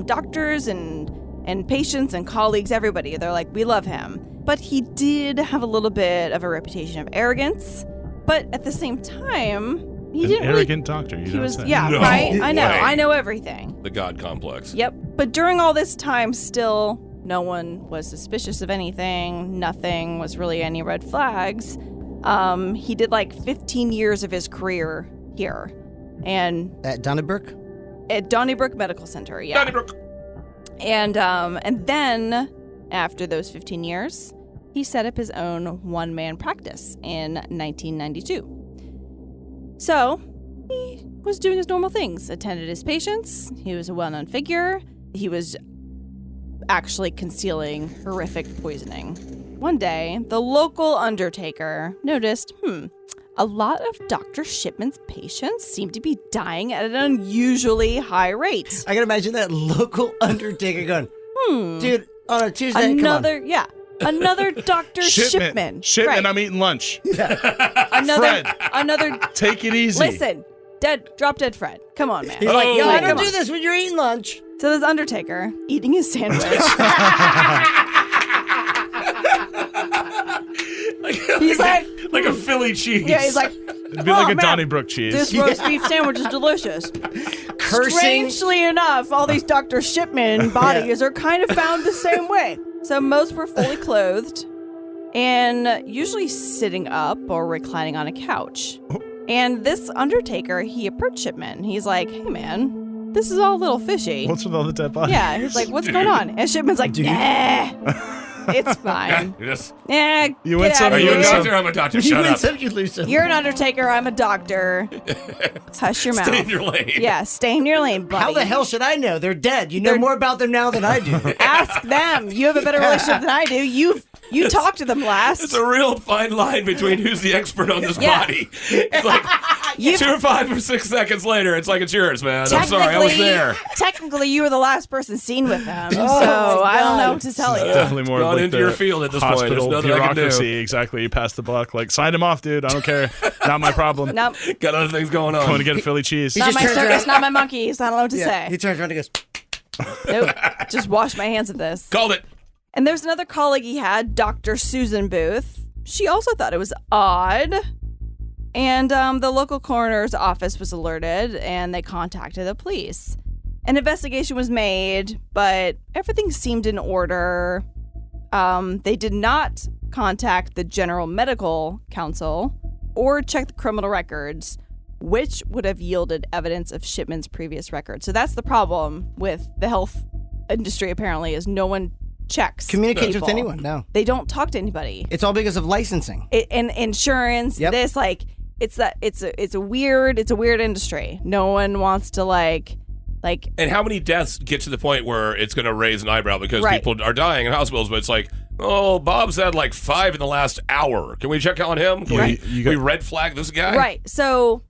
Doctors and patients and colleagues, everybody, they're like, we love him. But he did have a little bit of a reputation of arrogance. But at the same time, he An didn't arrogant doctor. You he don't was, say. yeah, No right? I know. way. I know everything. The God complex. Yep. But during all this time, still, no one was suspicious of anything. Nothing was really any red flags. He did like 15 years of his career here. And At Donnybrook? at Donnybrook Medical Center, yeah. Donnybrook. And then after those 15 years, he set up his own one-man practice in 1992. So he was doing his normal things, attended his patients. He was a well-known figure. He was actually concealing horrific poisoning. One day, the local undertaker noticed, a lot of Dr. Shipman's patients seem to be dying at an unusually high rate. I can imagine that local undertaker going, dude, on a Tuesday, Another Dr. Shipman. Shipman, Right. I'm eating lunch. Another. Take it easy. Listen, drop dead Fred. Come on, man. He's like, yo, I Come don't on. do this when you're eating lunch. So this undertaker eating his sandwich. He's like, Like a Philly cheese. yeah, he's like, It'd be like a Donnybrook cheese. This roast beef sandwich is delicious. Cursing. Strangely enough, all these Dr. Shipman bodies are kind of found the same way. So most were fully clothed and usually sitting up or reclining on a couch. And this undertaker, he approached Shipman. He's like, hey, man, this is all a little fishy. What's with all the dead bodies? Yeah, he's like, what's going on? And Shipman's like, nah, it's fine. Yeah, You win get some, out Are of you a here. doctor? I'm a doctor. You Shut win up. some, you lose some. You're an undertaker. I'm a doctor. Hush your mouth. Stay in your lane. Yeah, stay in your lane, buddy. How the hell should I know? They're dead. You know more about them now than I do. Ask them. You have a better relationship than I do. You talked to them last. It's a real fine line between who's the expert on this Yeah. body. It's like 2 or 5 or 6 seconds later, it's like it's yours, man. I'm sorry, I was there. Technically, you were the last person seen with them, so I don't know what to tell you. Definitely more Gone like into the your field at this point. There's hospital nothing I can do. bureaucracy. Exactly. You pass the buck. Like, sign him off, dude. I don't care. Not my problem. Nope. Got other things going on. Going to get a Philly cheese. Not just my turns circus, around- not my monkeys. I don't know what to Yeah. He say. turns around and goes, Nope. Just wash my hands of this. Called it. And there's another colleague he had, Dr. Susan Booth. She also thought it was odd. And the local coroner's office was alerted, and they contacted the police. An investigation was made, but everything seemed in order. They did not contact the General Medical Council or check the criminal records, which would have yielded evidence of Shipman's previous record. So that's the problem with the health industry, apparently, is no one checks. communicates with people. anyone. No. They don't talk to anybody. It's all because of licensing. And insurance, Yep. this, like, it's a weird industry. No one wants to like And how many deaths get to the point where it's going to raise an eyebrow because Right. people are dying in hospitals, but it's like, oh, Bob's had like 5 in the last hour. Can we check on him? Can Right. we red flag this guy? right. So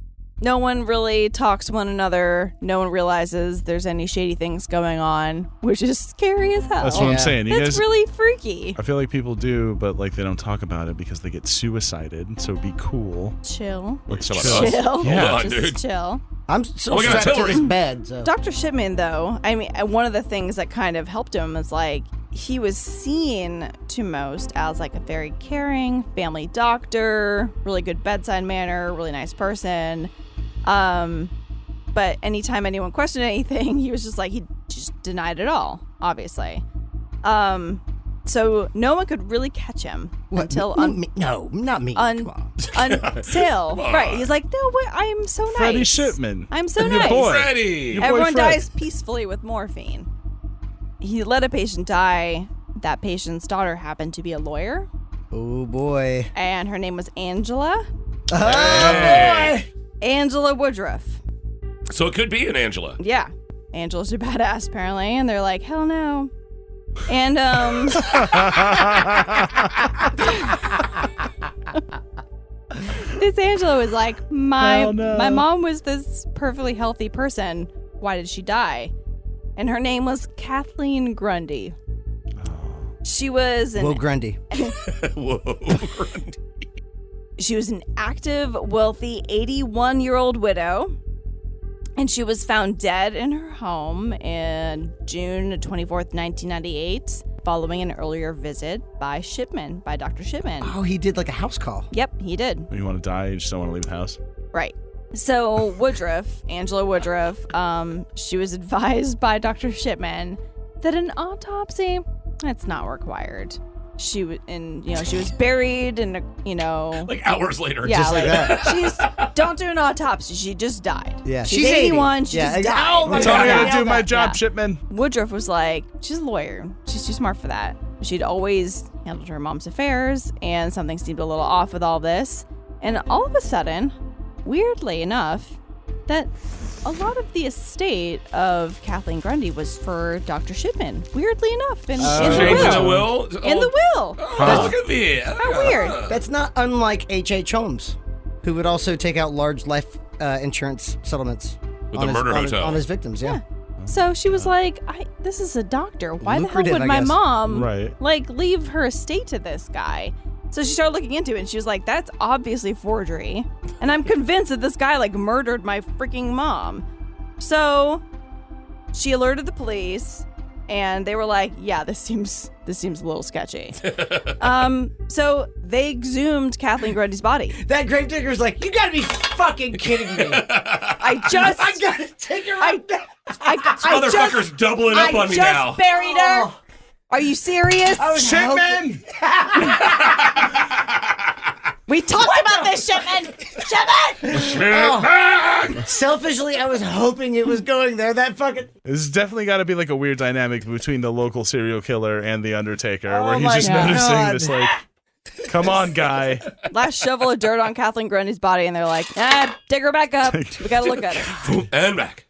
no one really talks to one another. No one realizes there's any shady things going on, which is scary as hell. That's what I'm Yeah. saying. You It's guys, really freaky. I feel like people do, but like they don't talk about it because they get suicided. So be cool. Chill. Let's chill. Chill. Yeah. Hold on, Just dude. chill. I'm so Oh, we got strapped to artillery. this bed. So. Dr. Shipman, though, I mean, one of the things that kind of helped him is like he was seen to most as like a very caring family doctor, really good bedside manner, really nice person. But anytime anyone questioned anything, he was just like, he just denied it all, obviously. So no one could really catch him What? until No, not me. Come on. until right. He's like, no, what? I'm so nice. Freddie Shipman. I'm so Your nice. boy. Freddie. Your boy Everyone Fred. dies peacefully with morphine. He let a patient die. That patient's daughter happened to be a lawyer, Oh boy. and her name was Angela. Hey. Angela Woodruff. So it could be an Angela. Yeah. Angela's a badass, apparently, and they're like, hell no. And, this Angela was like, Hell no. my mom was this perfectly healthy person. Why did she die? And her name was Kathleen Grundy. She was Will Grundy. Whoa. She was an active, wealthy 81-year-old widow, and she was found dead in her home in June 24th, 1998, following an earlier visit by Dr. Shipman. Oh, he did like a house call. Yep, he did. When you want to die, you just don't want to leave the house. Right. So Woodruff, Angela Woodruff, she was advised by Dr. Shipman that an autopsy, that's not required. She was she was buried in a, Like hours later. yeah, Just like that. she's don't do an autopsy. She just died. Yeah, she's 81. She just died. Oh my Tell God. me how to Yeah. do my job, Yeah. Shipman. Woodruff was like, she's a lawyer. She's too smart for that. She'd always handled her mom's affairs, and something seemed a little off with all this. And all of a sudden, weirdly enough, that a lot of the estate of Kathleen Grundy was for Dr. Shipman. Weirdly enough, in the Change in the will. will? In the will. Oh, look at me. How weird. That's not unlike H.H. Holmes, who would also take out large life insurance settlements With on the his, murder on his- hotel. on his victims. Yeah. So she was like, this is a doctor. Why the Lucrative, hell would I my guess. mom Right. like leave her estate to this guy? So she started looking into it, and she was like, that's obviously forgery. And I'm convinced that this guy like murdered my freaking mom. So she alerted the police, and they were like, yeah, this seems a little sketchy. So they exhumed Kathleen Grundy's body. That gravedigger's like, you gotta be fucking kidding me. I gotta take her out now. I Motherfucker's doubling up on me now. buried her. Are you serious? Shipman! We talked about this, Shipman! Shipman! Selfishly, I was hoping it was going there. That fucking. This has definitely got to be like a weird dynamic between the local serial killer and the Undertaker, Oh where he's my just God. noticing this, like, come on, guy. Last shovel of dirt on Kathleen Grundy's body, and they're like, dig her back up. We gotta look at her. And back.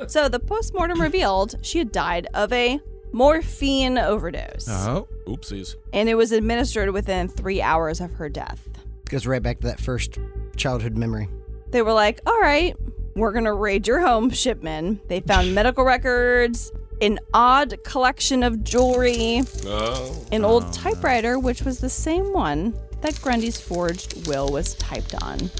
So the postmortem revealed she had died of a morphine overdose. Oh. Oopsies. And it was administered within 3 hours of her death. Goes right back to that first childhood memory. They were like, all right, we're going to raid your home, Shipman. They found medical records, an odd collection of jewelry, an old typewriter, which was the same one that Grundy's forged will was typed on.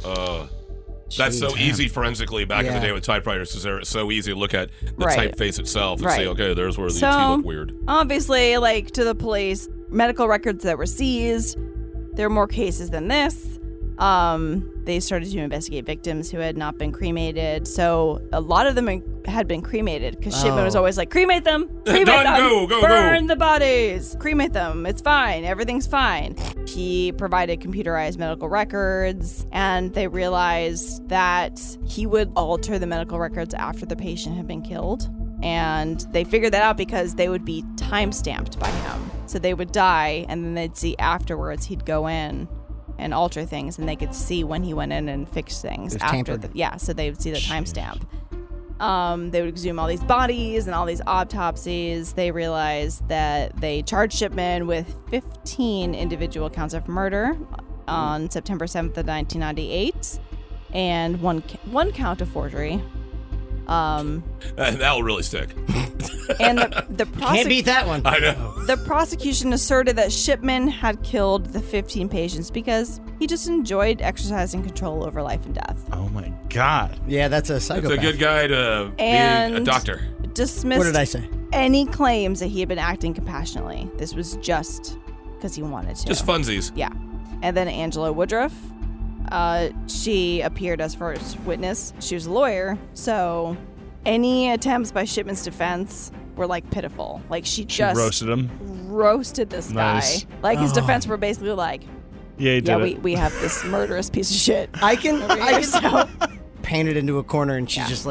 That's so Jeez, easy forensically back in the Yeah. day with typewriters, because they're so easy to look at the Right. typeface itself and Right. say, okay, there's where the So- ET look weird. Obviously, like to the police, medical records that were seized, there are more cases than this. They started to investigate victims who had not been cremated. So a lot of them had been cremated because Shipman was always like, cremate them, cremate Done, them, go. burn the bodies, cremate them. It's fine. Everything's fine. He provided computerized medical records, and they realized that he would alter the medical records after the patient had been killed. And they figured that out because they would be time-stamped by him. So they would die, and then they'd see afterwards he'd go in and alter things, and they could see when he went in and fixed things It was after tampered. so they would see the timestamp. They would exhume all these bodies and all these autopsies. They realized that they charged Shipman with 15 individual counts of murder on September 7th of 1998, and one count of forgery. That'll really stick. And the Can't beat that one. I know. The prosecution asserted that Shipman had killed the 15 patients because he just enjoyed exercising control over life and death. Oh, my God. Yeah, that's a It's psychopath. a good guy to be a And doctor. dismissed What did I say? any claims that he had been acting compassionately. This was just because he wanted to. Just funsies. Yeah. And then Angela Woodruff, she appeared as first witness. She was a lawyer, so any attempts by Shipman's defense were like pitiful. Like she just roasted him. roasted this Nice. guy. Like his defense were basically like, Yeah, he did yeah, it. we have this murderous piece of shit. I can So, paint it into a corner, and she's just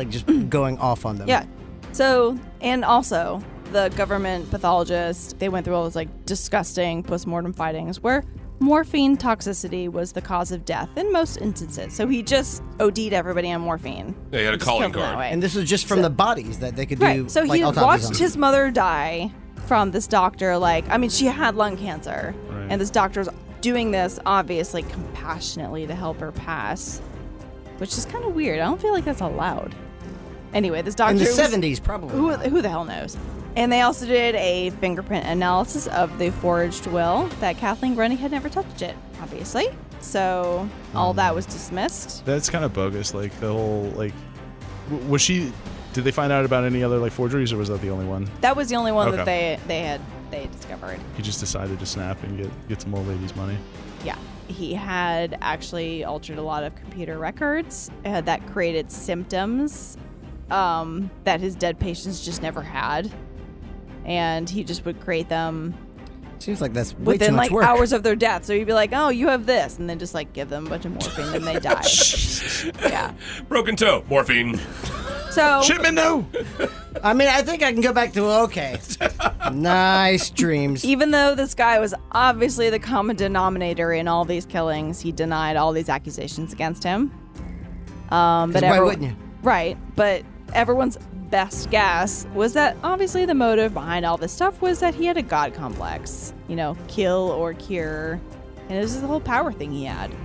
going off on them. yeah. So, and also the government pathologist, they went through all those like disgusting postmortem findings where morphine toxicity was the cause of death in most instances. So he just OD'd everybody on morphine. Yeah, he had a Just calling killed them that card. way. And this was just from the bodies that they could do. Right. So like, he autopsies watched on. his mother die from this doctor. Like, I mean, she had lung cancer, Right. and this doctor's doing this obviously compassionately to help her pass, which is kind of weird. I don't feel like that's allowed. Anyway, this doctor in the was- 70s, probably. who the hell knows? And they also did a fingerprint analysis of the forged will that Kathleen Grundy had never touched it, obviously. So all that was dismissed. That's kind of bogus. Like, the whole, like, was she, did they find out about any other, like, forgeries, or was that the only one? That was the only one that Okay. they discovered. He just decided to snap and get some old lady's money. Yeah. He had actually altered a lot of computer records that created symptoms that his dead patients just never had. And he just would create them Seems like that's way too within much like work. hours of their death. So he'd be like, oh, you have this. And then just like give them a bunch of morphine and they die. Yeah. Broken toe. Morphine. So Shipman, no! I mean, I think I can go back to okay. Nice dreams. even though this guy was obviously the common denominator in all these killings, he denied all these accusations against him. But why wouldn't you? Right. But everyone's best guess was that obviously the motive behind all this stuff was that he had a god complex. You know, kill or cure. And it was the whole power thing he had.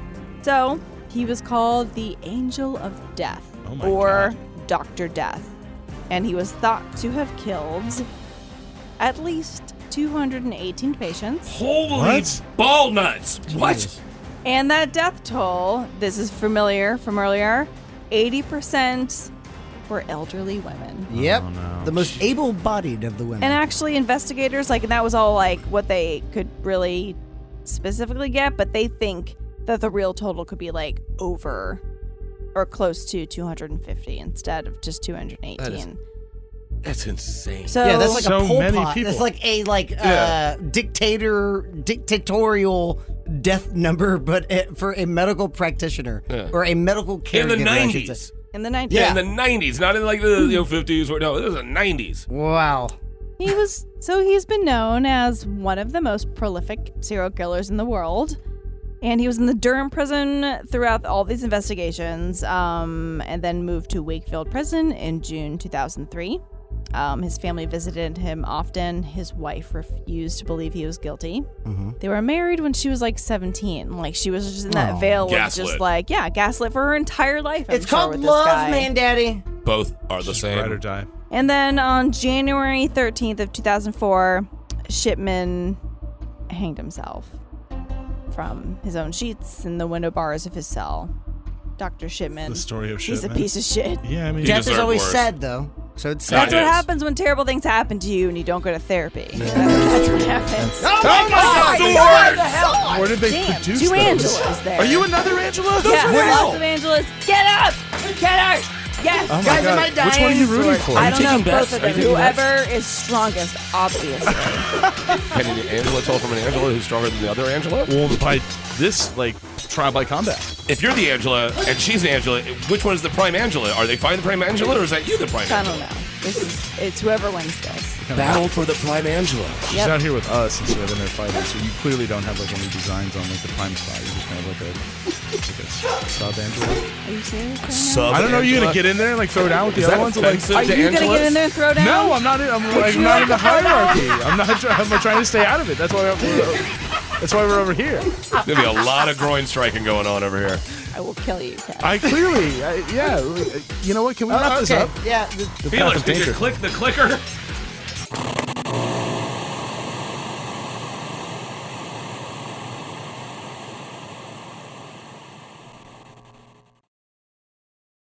So he was called the Angel of Death, Oh my or God. Dr. Death. And he was thought to have killed at least 218 patients. Holy What? ball nuts. What? Jesus. And that death toll, this is familiar from earlier, 80% were elderly women. Yep. Oh, no. The most able-bodied of the women. And actually, investigators, like, and that was all like what they could really specifically get, but they think that the real total could be like over or close to 250 instead of just 218. That's insane. So yeah, that's like So a Pol many Pot. people. That's like a Yeah. dictatorial death number, but for a medical practitioner or a medical caregiver. In the 90s. In the 90s. Yeah, in the 90s, not in like the 50s. No, this is the 90s. Wow. He's been known as one of the most prolific serial killers in the world. And he was in the Durham prison throughout all these investigations, and then moved to Wakefield prison in June 2003. His family visited him often. His wife refused to believe he was guilty. Mm-hmm. They were married when she was like 17. Like she was just in that veil of just like, gaslit for her entire life. It's called love, man, daddy. Both are the same. Ride or die. And then on January 13th of 2004, Shipman hanged himself from his own sheets in the window bars of his cell. Dr. Shipman. The story of Shipman. He's a piece of shit. Yeah, I mean, death is always sad, though. So it's sad. That's what happens when terrible things happen to you and you don't go to therapy. That's what happens. Oh my God! Where did they Damn, produce two those? Angelas there. Are you another Angela? Yeah, lots of Angelas. Get up! Get out! Yes! Oh my Guys, am I God. dying? Which one are you rooting for? I don't know, taking bets? both of Are you them. taking Whoever is strongest, obviously. Can an Angela tell from an Angela who's stronger than the other Angela? Well, by this, trial by combat. If you're the Angela and she's an Angela, which one is the prime Angela? Are they fighting the prime Angela or is that you the prime I Angela? don't know. It's whoever wins this. Battle for the prime Angela. She's out here with us instead of in their fighting, so you clearly don't have any designs on the prime spot. You just kind of like a sub Angela. Are you serious right now? I don't know. Are you gonna get in there and throw down with the Is other that ones? offensive Are to you going to Angelas? get in there and throw down? No, I'm not. I'm not in the hierarchy. I'm trying to stay out of it. That's why we're over here. There's going to be a lot of groin striking going on over here. I will kill you, Kat. I clearly, you know what? Can we wrap this up? Yeah. The path Felix, of did you danger. click the clicker?